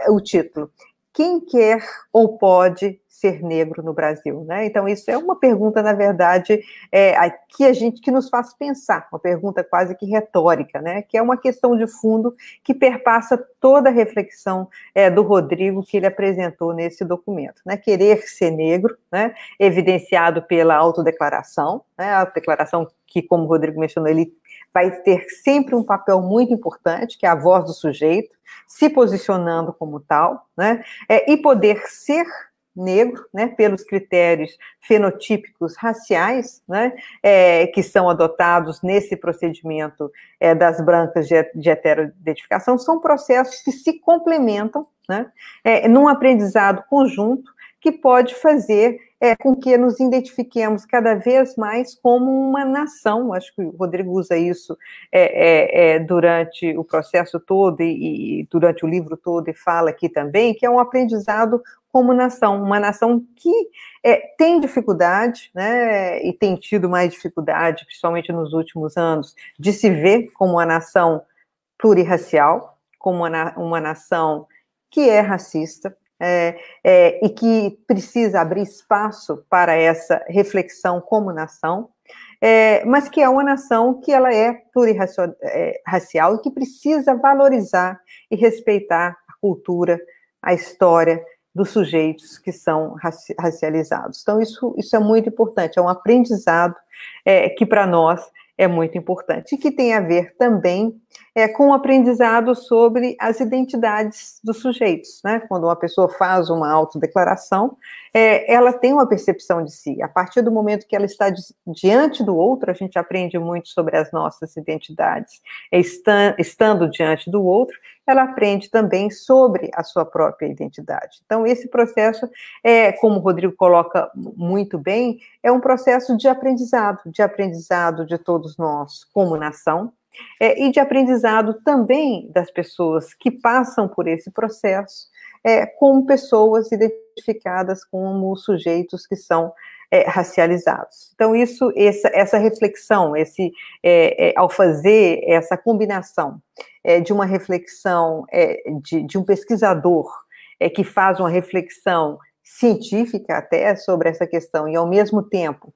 Speaker 3: o título. Quem quer ou pode ser negro no Brasil, né? Então, isso é uma pergunta, na verdade, que nos faz pensar, uma pergunta quase que retórica, né? Que é uma questão de fundo que perpassa toda a reflexão do Rodrigo que ele apresentou nesse documento, né? Querer ser negro, né? Evidenciado pela autodeclaração, né? A autodeclaração que, como o Rodrigo mencionou, ele vai ter sempre um papel muito importante, que é a voz do sujeito, se posicionando como tal, né? E poder ser negro, né, pelos critérios fenotípicos raciais, né, que são adotados nesse procedimento das brancas de heteroidentificação, são processos que se complementam, né, num aprendizado conjunto que pode fazer com que nos identifiquemos cada vez mais como uma nação. Acho que o Rodrigo usa isso durante o processo todo e durante o livro todo, e fala aqui também, que é um aprendizado como nação, uma nação que tem dificuldade, né, e tem tido mais dificuldade, principalmente nos últimos anos, de se ver como uma nação plurirracial, como uma nação que é racista, e que precisa abrir espaço para essa reflexão como nação, mas que é uma nação que ela é plurirracial e que precisa valorizar e respeitar a cultura, a história dos sujeitos que são racializados. Então, isso é muito importante, é um aprendizado que para nós é muito importante, e que tem a ver também com o aprendizado sobre as identidades dos sujeitos, né? Quando uma pessoa faz uma autodeclaração, ela tem uma percepção de si. A partir do momento que ela está diante do outro, a gente aprende muito sobre as nossas identidades. Estando diante do outro, ela aprende também sobre a sua própria identidade. Então, esse processo, como o Rodrigo coloca muito bem, é um processo de aprendizado de todos nós como nação, e de aprendizado também das pessoas que passam por esse processo, como pessoas identificadas como sujeitos que são racializados. Então, essa reflexão, ao fazer essa combinação de uma reflexão de um pesquisador que faz uma reflexão científica até sobre essa questão, e ao mesmo tempo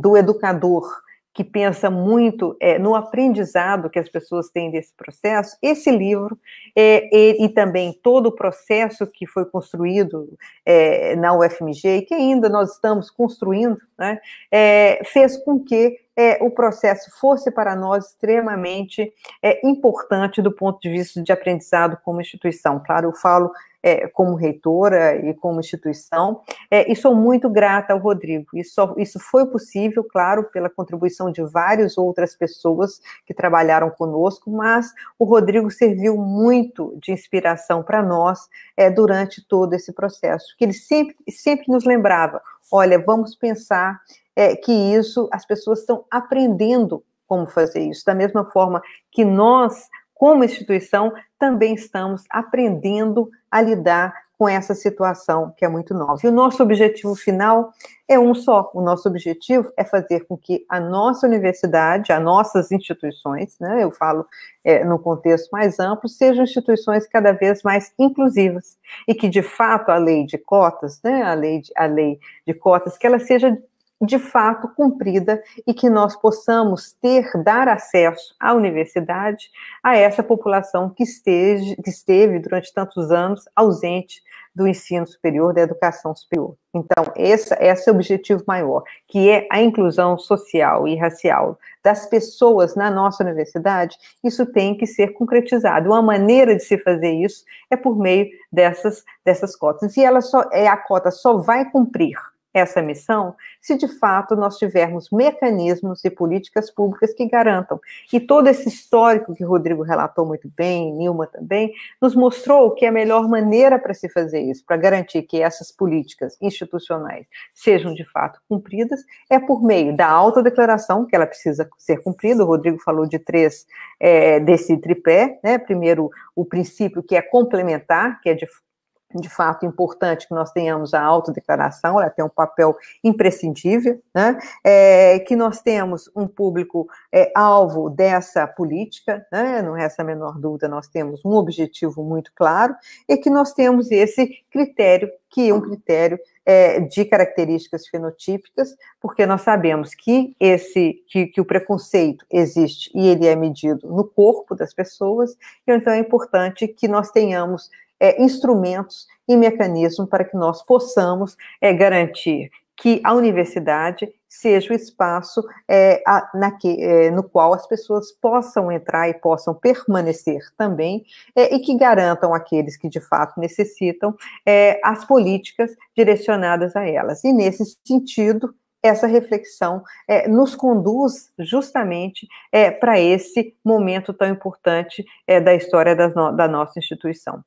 Speaker 3: do educador que pensa muito no aprendizado que as pessoas têm desse processo, esse livro e também todo o processo que foi construído na UFMG, e que ainda nós estamos construindo, né, fez com que o processo fosse para nós extremamente importante do ponto de vista de aprendizado como instituição. Claro, eu falo como reitora e como instituição, e sou muito grata ao Rodrigo. Isso foi possível, claro, pela contribuição de várias outras pessoas que trabalharam conosco, mas o Rodrigo serviu muito de inspiração para nós durante todo esse processo, que ele sempre nos lembrava: olha, vamos pensar que isso, as pessoas estão aprendendo como fazer isso, da mesma forma que nós, como instituição, também estamos aprendendo a lidar com essa situação que é muito nova. E o nosso objetivo final é um só. O nosso objetivo é fazer com que a nossa universidade, as nossas instituições, né, eu falo no contexto mais amplo, sejam instituições cada vez mais inclusivas. E que, de fato, a lei de cotas, né, a lei de cotas, que ela seja de fato cumprida e que nós possamos dar acesso à universidade a essa população que esteve durante tantos anos ausente do ensino superior, da educação superior. Então, esse é o objetivo maior, que é a inclusão social e racial das pessoas na nossa universidade. Isso tem que ser concretizado. Uma maneira de se fazer isso é por meio dessas cotas. E a cota só vai cumprir essa missão se de fato nós tivermos mecanismos e políticas públicas que garantam. E todo esse histórico que o Rodrigo relatou muito bem, Nilma também, nos mostrou que a melhor maneira para se fazer isso, para garantir que essas políticas institucionais sejam de fato cumpridas, é por meio da autodeclaração, que ela precisa ser cumprida. O Rodrigo falou de 3 desse tripé, né? Primeiro, o princípio que é complementar, que é de fato importante que nós tenhamos a autodeclaração, ela tem um papel imprescindível, né? Que nós temos um público alvo dessa política, né? Não resta a menor dúvida, nós temos um objetivo muito claro, e que nós temos esse critério, que é um critério de características fenotípicas, porque nós sabemos que o preconceito existe e ele é medido no corpo das pessoas, e então é importante que nós tenhamos instrumentos e mecanismos para que nós possamos garantir que a universidade seja o espaço no qual as pessoas possam entrar e possam permanecer também, e que garantam àqueles que de fato necessitam as políticas direcionadas a elas. E nesse sentido, essa reflexão nos conduz justamente para esse momento tão importante da história da nossa instituição.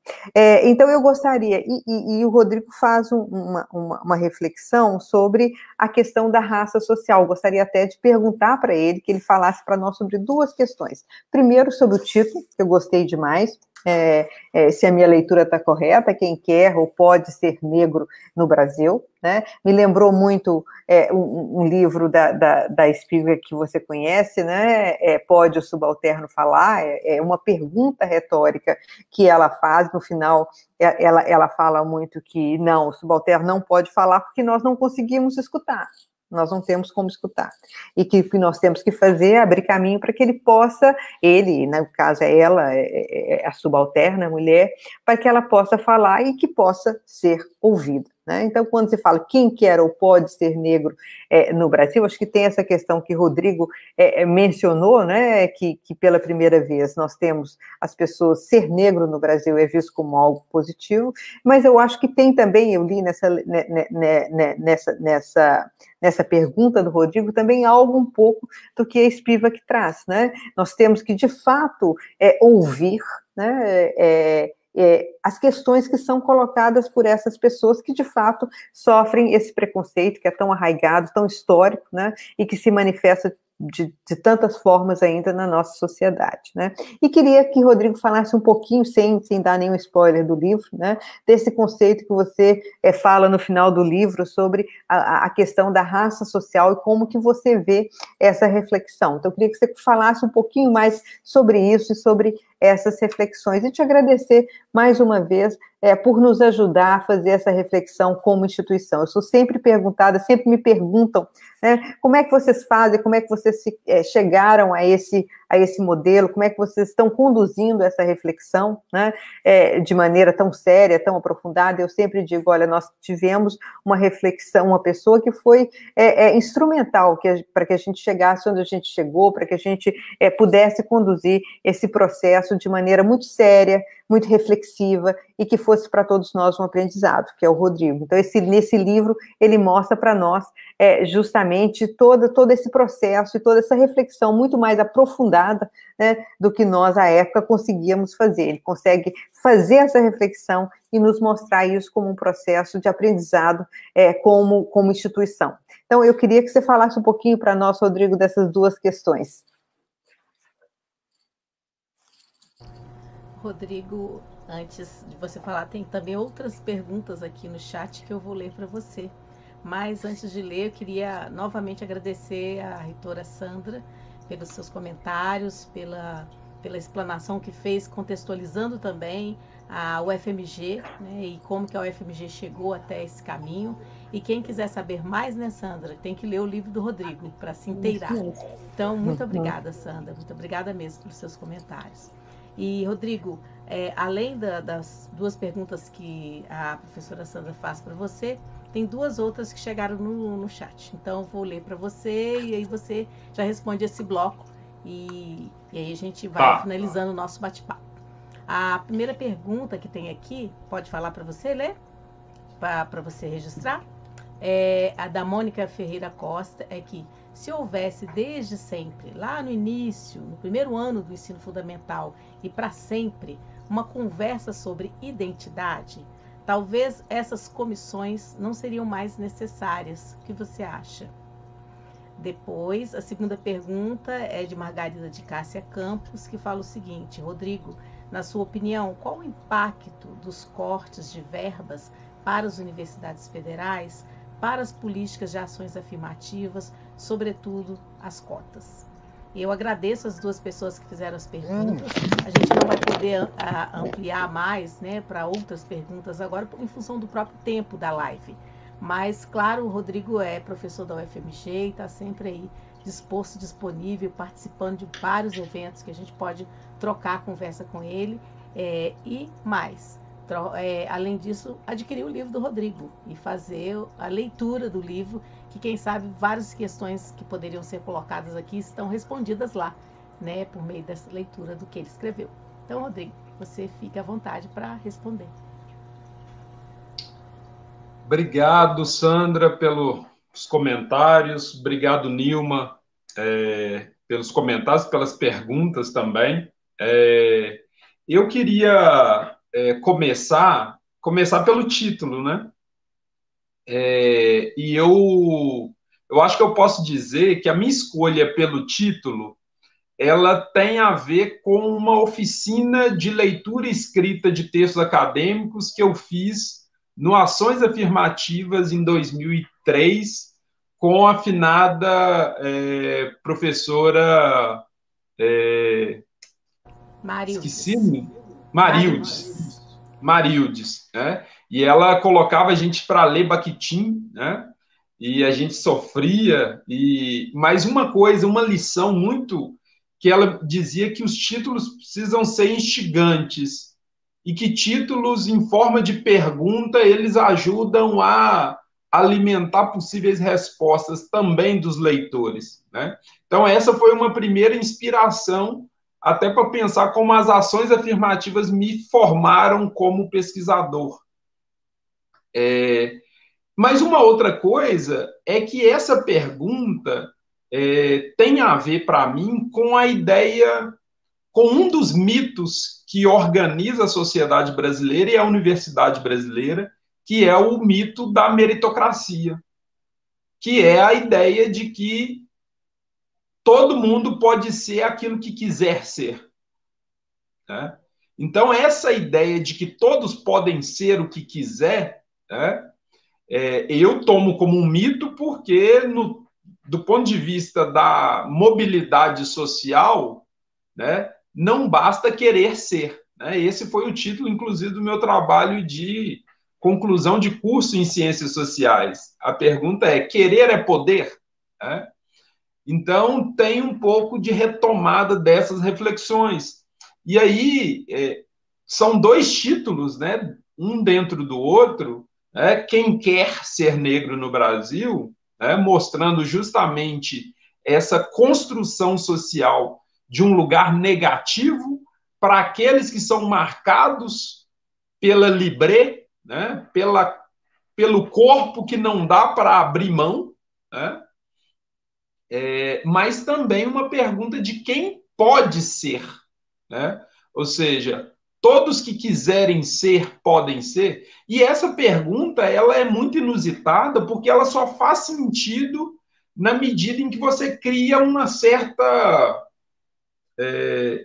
Speaker 3: Então, eu gostaria, e o Rodrigo faz uma reflexão sobre a questão da raça social. Gostaria até de perguntar para ele, que ele falasse para nós sobre 2 questões. Primeiro, sobre o título, que eu gostei demais, se a minha leitura está correta, quem quer ou pode ser negro no Brasil, né? Me lembrou muito um livro da Spivak que você conhece, né? Pode o subalterno falar? É uma pergunta retórica que ela faz, no final ela fala muito que não, o subalterno não pode falar porque nós não conseguimos escutar. Nós não temos como escutar. E que o que nós temos que fazer é abrir caminho para que ele possa, no caso é ela, a subalterna, a mulher, para que ela possa falar e que possa ser ouvida. Né? Então, quando se fala quem quer ou pode ser negro no Brasil, acho que tem essa questão que Rodrigo mencionou, né? Que pela primeira vez nós temos as pessoas, ser negro no Brasil é visto como algo positivo, mas eu acho que tem também, eu li nessa pergunta do Rodrigo, também algo um pouco do que a Spivak traz, né? Nós temos que, de fato, ouvir, né? As questões que são colocadas por essas pessoas que, de fato, sofrem esse preconceito que é tão arraigado, tão histórico, né, e que se manifesta de tantas formas ainda na nossa sociedade, né? E queria que Rodrigo falasse um pouquinho, sem dar nenhum spoiler do livro, né, desse conceito que você fala no final do livro sobre a questão da raça social e como que você vê essa reflexão. Então, eu queria que você falasse um pouquinho mais sobre isso e sobre essas reflexões, e te agradecer mais uma vez por nos ajudar a fazer essa reflexão como instituição. Eu sou sempre perguntada, sempre me perguntam, né, como é que vocês fazem, como é que vocês chegaram a esse modelo, como é que vocês estão conduzindo essa reflexão, né, de maneira tão séria, tão aprofundada. Eu sempre digo, olha, nós tivemos uma reflexão, uma pessoa que foi instrumental para que a gente chegasse onde a gente chegou, para que a gente pudesse conduzir esse processo de maneira muito séria, muito reflexiva, e que fosse para todos nós um aprendizado, que é o Rodrigo. Então, nesse livro, ele mostra para nós justamente todo esse processo e toda essa reflexão muito mais aprofundada, né, do que nós, à época, conseguíamos fazer. Ele consegue fazer essa reflexão e nos mostrar isso como um processo de aprendizado como instituição. Então, eu queria que você falasse um pouquinho para nós, Rodrigo, dessas duas questões.
Speaker 1: Rodrigo, antes de você falar, tem também outras perguntas aqui no chat que eu vou ler para você. Mas antes de ler, eu queria novamente agradecer à reitora Sandra pelos seus comentários, pela explanação que fez, contextualizando também a UFMG, né, e como que a UFMG chegou até esse caminho. E quem quiser saber mais, né, Sandra, tem que ler o livro do Rodrigo para se inteirar. Então, muito obrigada, Sandra, muito obrigada mesmo pelos seus comentários. E, Rodrigo, além das duas perguntas que a professora Sandra faz para você, tem duas outras que chegaram no chat. Então, eu vou ler para você e aí você já responde esse bloco e aí a gente vai finalizando o nosso bate-papo. A primeira pergunta que tem aqui, pode falar para você ler? Para você registrar? A da Mônica Ferreira Costa, é que se houvesse desde sempre, lá no início, no primeiro ano do ensino fundamental e para sempre, uma conversa sobre identidade, talvez essas comissões não seriam mais necessárias. O que você acha? Depois, a segunda pergunta é de Margarida de Cássia Campos, que fala o seguinte: Rodrigo, na sua opinião, qual o impacto dos cortes de verbas para as universidades federais, para as políticas de ações afirmativas, sobretudo as cotas? Eu agradeço as duas pessoas que fizeram as perguntas. A gente não vai poder ampliar mais, né, para outras perguntas agora, em função do próprio tempo da live. Mas, claro, o Rodrigo é professor da UFMG e está sempre aí disposto, disponível, participando de vários eventos que a gente pode trocar a conversa com ele. E mais, além disso, adquirir o livro do Rodrigo e fazer a leitura do livro, que quem sabe várias questões que poderiam ser colocadas aqui estão respondidas lá, né, por meio dessa leitura do que ele escreveu. Então, Rodrigo, você fica à vontade para responder.
Speaker 2: Obrigado, Sandra, pelos comentários. Obrigado, Nilma, pelos comentários, pelas perguntas também. Eu queria começar pelo título, né? E eu acho que eu posso dizer que a minha escolha pelo título, ela tem a ver com uma oficina de leitura e escrita de textos acadêmicos que eu fiz no Ações Afirmativas em 2003, com a afinada professora Marildes, né? E ela colocava a gente para ler Bakhtin, né? E a gente sofria. Mas uma coisa, uma lição muito que ela dizia que os títulos precisam ser instigantes e que títulos em forma de pergunta eles ajudam a alimentar possíveis respostas também dos leitores, né? Então essa foi uma primeira inspiração até para pensar como as ações afirmativas me formaram como pesquisador. Mas uma outra coisa é que essa pergunta tem a ver, para mim, com a ideia, com um dos mitos que organiza a sociedade brasileira e a universidade brasileira, que é o mito da meritocracia, que é a ideia de que todo mundo pode ser aquilo que quiser ser, né? Então, essa ideia de que todos podem ser o que quiser, né, eu tomo como um mito porque, do ponto de vista da mobilidade social, né, não basta querer ser, né? Esse foi o título, inclusive, do meu trabalho de conclusão de curso em Ciências Sociais. A pergunta é: querer é poder? Né? Então, tem um pouco de retomada dessas reflexões. E aí, são dois títulos, né, um dentro do outro, né, Quem Quer Ser Negro no Brasil, né, mostrando justamente essa construção social de um lugar negativo para aqueles que são marcados pela libré, né, pelo corpo que não dá para abrir mão, né, mas também uma pergunta de quem pode ser, né? Ou seja, Todos que quiserem ser, podem ser? E essa pergunta, ela é muito inusitada, porque ela só faz sentido na medida em que você cria uma certa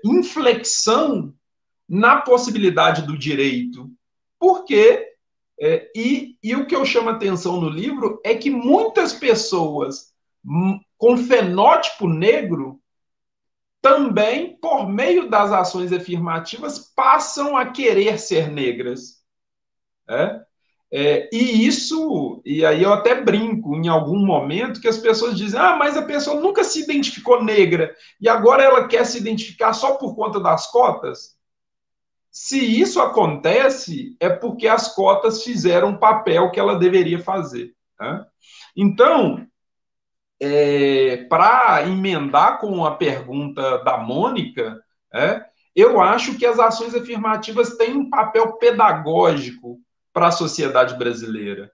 Speaker 2: inflexão na possibilidade do direito. Porque, e o que eu chamo a atenção no livro é que muitas pessoas com fenótipo negro também, por meio das ações afirmativas, passam a querer ser negras. E aí eu até brinco em algum momento que as pessoas dizem, mas a pessoa nunca se identificou negra e agora ela quer se identificar só por conta das cotas. Se isso acontece, é porque as cotas fizeram o papel que ela deveria fazer. Então, para emendar com a pergunta da Mônica, eu acho que as ações afirmativas têm um papel pedagógico para a sociedade brasileira,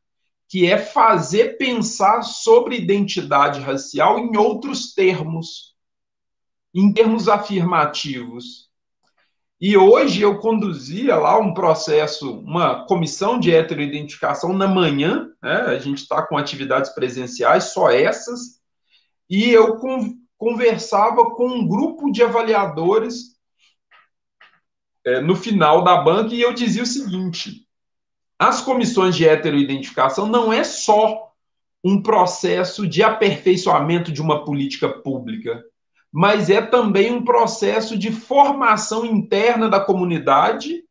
Speaker 2: que é fazer pensar sobre identidade racial em outros termos, em termos afirmativos. E hoje eu conduzia lá um processo, uma comissão de heteroidentificação na manhã, a gente está com atividades presenciais, só essas, e eu conversava com um grupo de avaliadores no final da banca e eu dizia o seguinte: as comissões de heteroidentificação não é só um processo de aperfeiçoamento de uma política pública, mas é também um processo de formação interna da comunidade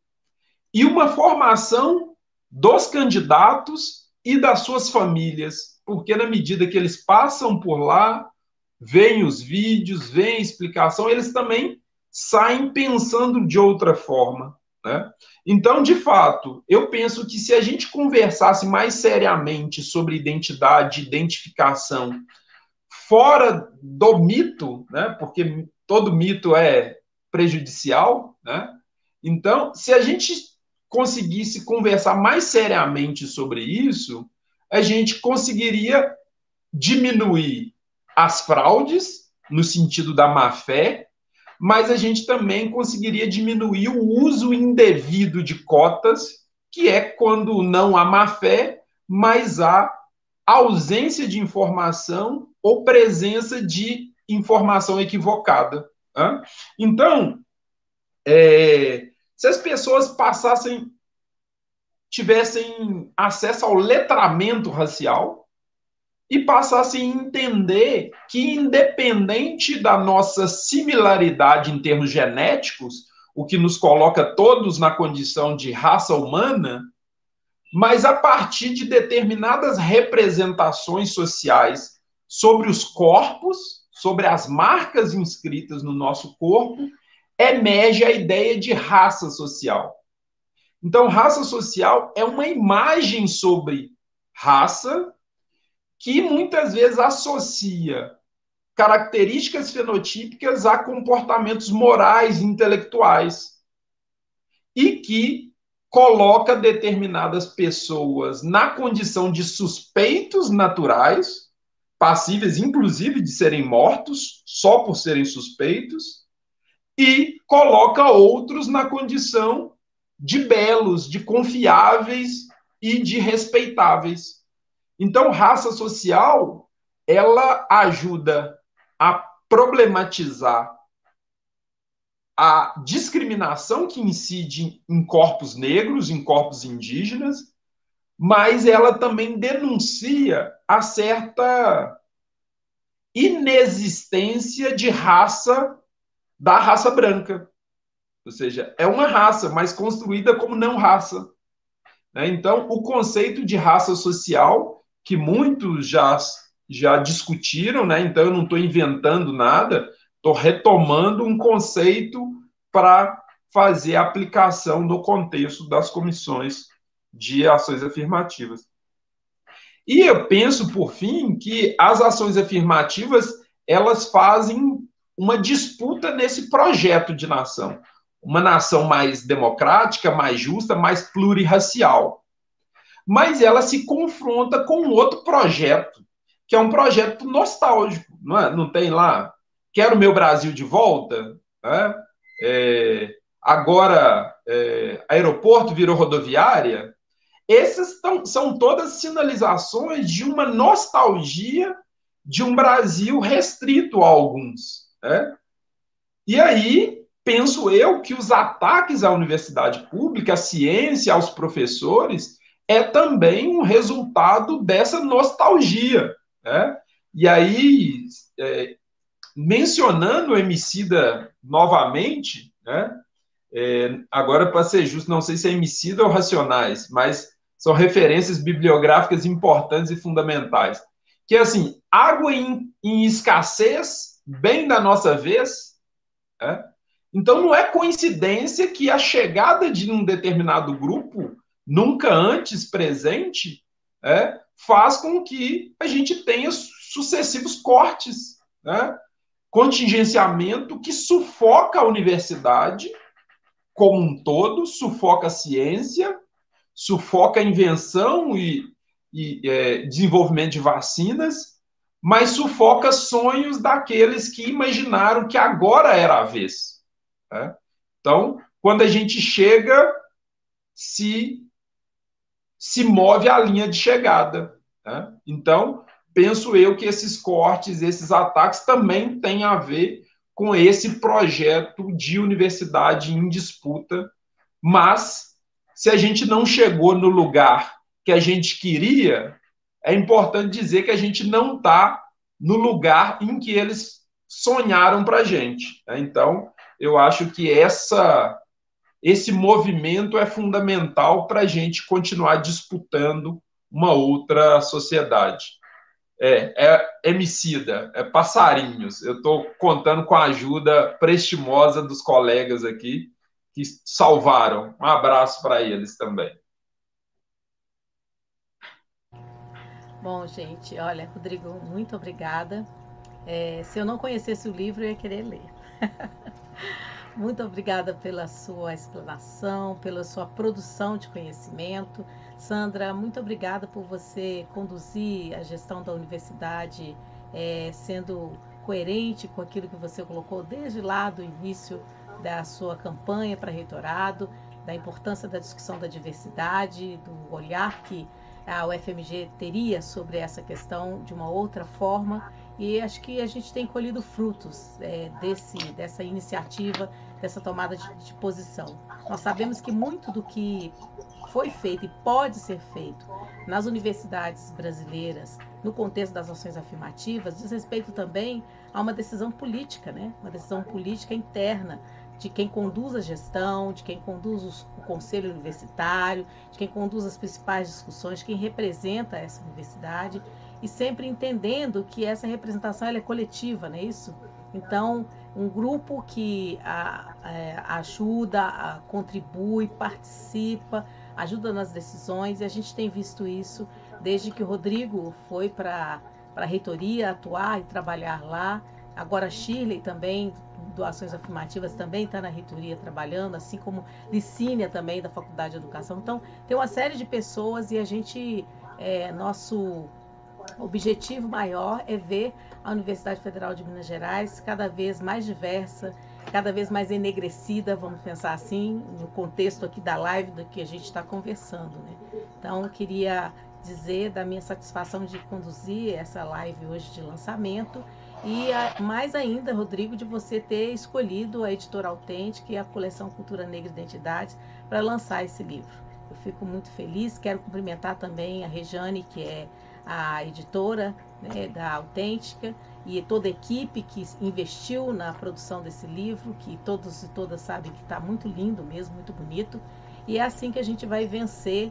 Speaker 2: e uma formação dos candidatos e das suas famílias, porque na medida que eles passam por lá, veem os vídeos, veem a explicação, eles também saem pensando de outra forma. Então, de fato, eu penso que se a gente conversasse mais seriamente sobre identidade, identificação, fora do mito, porque todo mito é prejudicial, então, se a gente conseguisse conversar mais seriamente sobre isso, a gente conseguiria diminuir as fraudes, no sentido da má-fé, mas a gente também conseguiria diminuir o uso indevido de cotas, que é quando não há má-fé, mas há ausência de informação ou presença de informação equivocada. Então, se as pessoas tivessem acesso ao letramento racial e passassem a entender que, independente da nossa similaridade em termos genéticos, o que nos coloca todos na condição de raça humana, mas a partir de determinadas representações sociais sobre os corpos, sobre as marcas inscritas no nosso corpo, emerge a ideia de raça social. Então, raça social é uma imagem sobre raça que muitas vezes associa características fenotípicas a comportamentos morais e intelectuais e que coloca determinadas pessoas na condição de suspeitos naturais, passíveis, inclusive, de serem mortos só por serem suspeitos, e coloca outros na condição de belos, de confiáveis e de respeitáveis. Então, raça social, ela ajuda a problematizar a discriminação que incide em corpos negros, em corpos indígenas, mas ela também denuncia a certa inexistência de raça da raça branca. Ou seja, é uma raça, mas construída como não raça. Então, o conceito de raça social, que muitos já discutiram, então eu não estou inventando nada, estou retomando um conceito para fazer a aplicação no contexto das comissões de ações afirmativas. E eu penso, por fim, que as ações afirmativas, elas fazem uma disputa nesse projeto de nação. Uma nação mais democrática, mais justa, mais plurirracial. Mas ela se confronta com um outro projeto, que é um projeto nostálgico, não é? Não tem lá, quero meu Brasil de volta, agora aeroporto virou rodoviária, essas são todas sinalizações de uma nostalgia de um Brasil restrito a alguns. Né? E aí, penso eu que os ataques à universidade pública, à ciência, aos professores, é também um resultado dessa nostalgia. Né? E aí, mencionando o Emicida novamente, né? Agora, para ser justo, não sei se é Emicida ou Racionais, mas são referências bibliográficas importantes e fundamentais. Que é assim, água em escassez, bem da nossa vez. Né? Então, não é coincidência que a chegada de um determinado grupo, nunca antes presente, faz com que a gente tenha sucessivos cortes, né? Contingenciamento que sufoca a universidade como um todo, sufoca a ciência, sufoca a invenção e desenvolvimento de vacinas, mas sufoca sonhos daqueles que imaginaram que agora era a vez. Né? Então, quando a gente chega, se move a linha de chegada. Né? Então, penso eu que esses cortes, esses ataques também têm a ver com esse projeto de universidade em disputa, mas se a gente não chegou no lugar que a gente queria, é importante dizer que a gente não está no lugar em que eles sonharam para a gente. Né? Então, eu acho que esse movimento é fundamental para a gente continuar disputando uma outra sociedade. Emicida, passarinhos. Eu estou contando com a ajuda prestimosa dos colegas aqui que salvaram. Um abraço para eles também.
Speaker 1: Bom, gente, olha, Rodrigo, muito obrigada. Se eu não conhecesse o livro, eu ia querer ler. Muito obrigada pela sua explanação, pela sua produção de conhecimento. Sandra, muito obrigada por você conduzir a gestão da universidade, sendo coerente com aquilo que você colocou desde lá do início da sua campanha para reitorado, da importância da discussão da diversidade, do olhar que a UFMG teria sobre essa questão de uma outra forma. E acho que a gente tem colhido frutos dessa iniciativa, dessa tomada de posição. Nós sabemos que muito do que foi feito e pode ser feito nas universidades brasileiras, no contexto das ações afirmativas, diz respeito também a uma decisão política, né? Uma decisão política interna de quem conduz a gestão, de quem conduz o conselho universitário, de quem conduz as principais discussões, de quem representa essa universidade, e sempre entendendo que essa representação ela é coletiva, não é isso? Então, um grupo que ajuda, contribui, participa, ajuda nas decisões, e a gente tem visto isso desde que o Rodrigo foi para a reitoria atuar e trabalhar lá. Agora a Shirley também, do Ações Afirmativas, também está na reitoria trabalhando, assim como Licínia também, da Faculdade de Educação. Então, tem uma série de pessoas e a gente, nosso objetivo maior é ver a Universidade Federal de Minas Gerais cada vez mais diversa, cada vez mais enegrecida, vamos pensar assim, no contexto aqui da live do que a gente está conversando, né? Então, queria dizer da minha satisfação de conduzir essa live hoje de lançamento e mais ainda, Rodrigo, de você ter escolhido a Editora Autêntica e a coleção Cultura Negra e Identidades para lançar esse livro. Eu fico muito feliz, quero cumprimentar também a Rejane, que é a editora, né, da Autêntica, e toda a equipe que investiu na produção desse livro, que todos e todas sabem que está muito lindo mesmo, muito bonito, e é assim que a gente vai vencer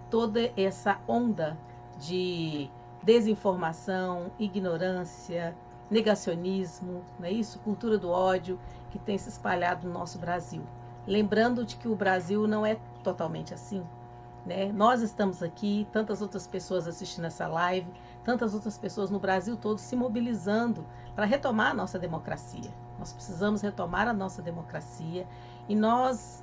Speaker 1: toda essa onda de desinformação, ignorância, negacionismo, não é isso? Cultura do ódio que tem se espalhado no nosso Brasil. Lembrando de que o Brasil não é totalmente assim. Né? Nós estamos aqui, tantas outras pessoas assistindo essa live, tantas outras pessoas no Brasil todo se mobilizando para retomar a nossa democracia. Nós precisamos retomar a nossa democracia e nós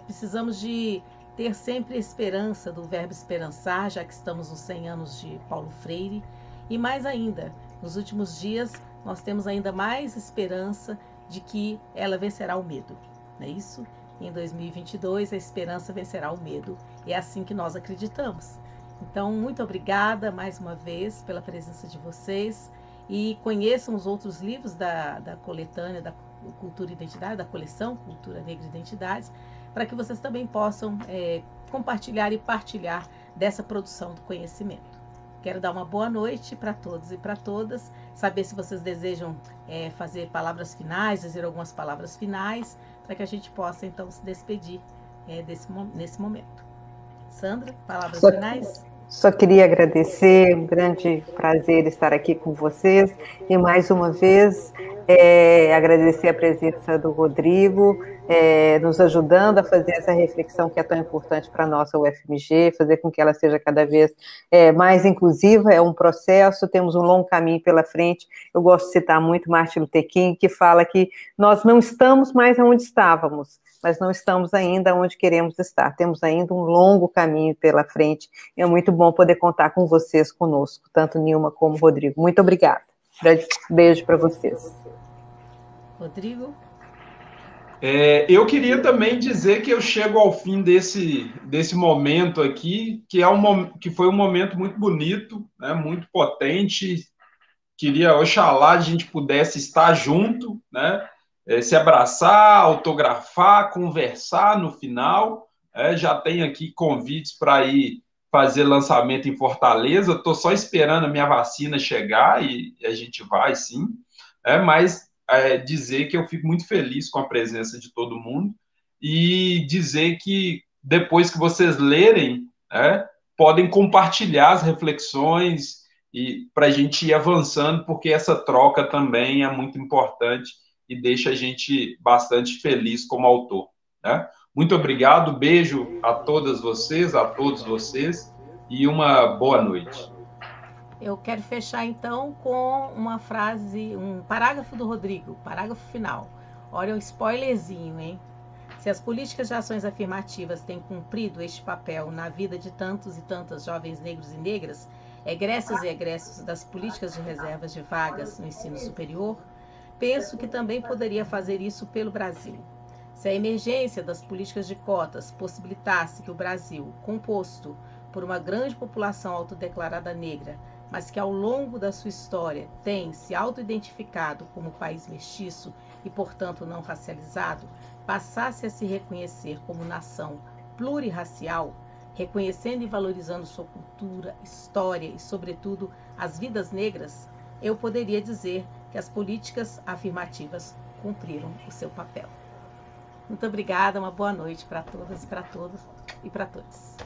Speaker 1: precisamos de ter sempre esperança, do verbo esperançar, já que estamos nos 100 anos de Paulo Freire, e mais ainda, nos últimos dias nós temos ainda mais esperança de que ela vencerá o medo, não é isso? em 2022 a esperança vencerá o medo. É assim que nós acreditamos. Então, muito obrigada mais uma vez pela presença de vocês e conheçam os outros livros da coletânea da Cultura e Identidade, da coleção Cultura Negra e Identidades, para que vocês também possam compartilhar e partilhar dessa produção do conhecimento. Quero dar uma boa noite para todos e para todas, saber se vocês desejam fazer palavras finais, dizer algumas palavras finais, para que a gente possa então se despedir nesse momento. Sandra, palavras finais?
Speaker 3: Só queria agradecer, um grande prazer estar aqui com vocês e mais uma vez agradecer a presença do Rodrigo, nos ajudando a fazer essa reflexão que é tão importante para a nossa UFMG, fazer com que ela seja cada vez mais inclusiva. É um processo, temos um longo caminho pela frente. Eu gosto de citar muito Martin Luther King, que fala que nós não estamos mais onde estávamos, mas não estamos ainda onde queremos estar. Temos ainda um longo caminho pela frente. É muito bom poder contar com vocês conosco, tanto Nilma como Rodrigo. Muito obrigada. Grande beijo para vocês.
Speaker 1: Rodrigo?
Speaker 2: Eu queria também dizer que eu chego ao fim desse momento aqui, que foi um momento muito bonito, né, muito potente. Queria, oxalá, a gente pudesse estar junto, né, se abraçar, autografar, conversar no final. Já tem aqui convites para ir fazer lançamento em Fortaleza. Estou só esperando a minha vacina chegar e a gente vai, sim. Mas dizer que eu fico muito feliz com a presença de todo mundo e dizer que depois que vocês lerem, podem compartilhar as reflexões e para a gente ir avançando, porque essa troca também é muito importante e deixa a gente bastante feliz como autor. Muito obrigado, beijo a todas vocês, a todos vocês e uma boa noite.
Speaker 1: Eu quero fechar, então, com uma frase, um parágrafo do Rodrigo, parágrafo final. Olha o spoilerzinho, hein? Se as políticas de ações afirmativas têm cumprido este papel na vida de tantos e tantas jovens negros e negras, egressos e egressos das políticas de reservas de vagas no ensino superior, penso que também poderia fazer isso pelo Brasil. Se a emergência das políticas de cotas possibilitasse que o Brasil, composto por uma grande população autodeclarada negra, mas que ao longo da sua história tem se auto-identificado como país mestiço e, portanto, não racializado, passasse a se reconhecer como nação plurirracial, reconhecendo e valorizando sua cultura, história e, sobretudo, as vidas negras, eu poderia dizer que as políticas afirmativas cumpriram o seu papel. Muito obrigada, uma boa noite para todas e para todos e para todos.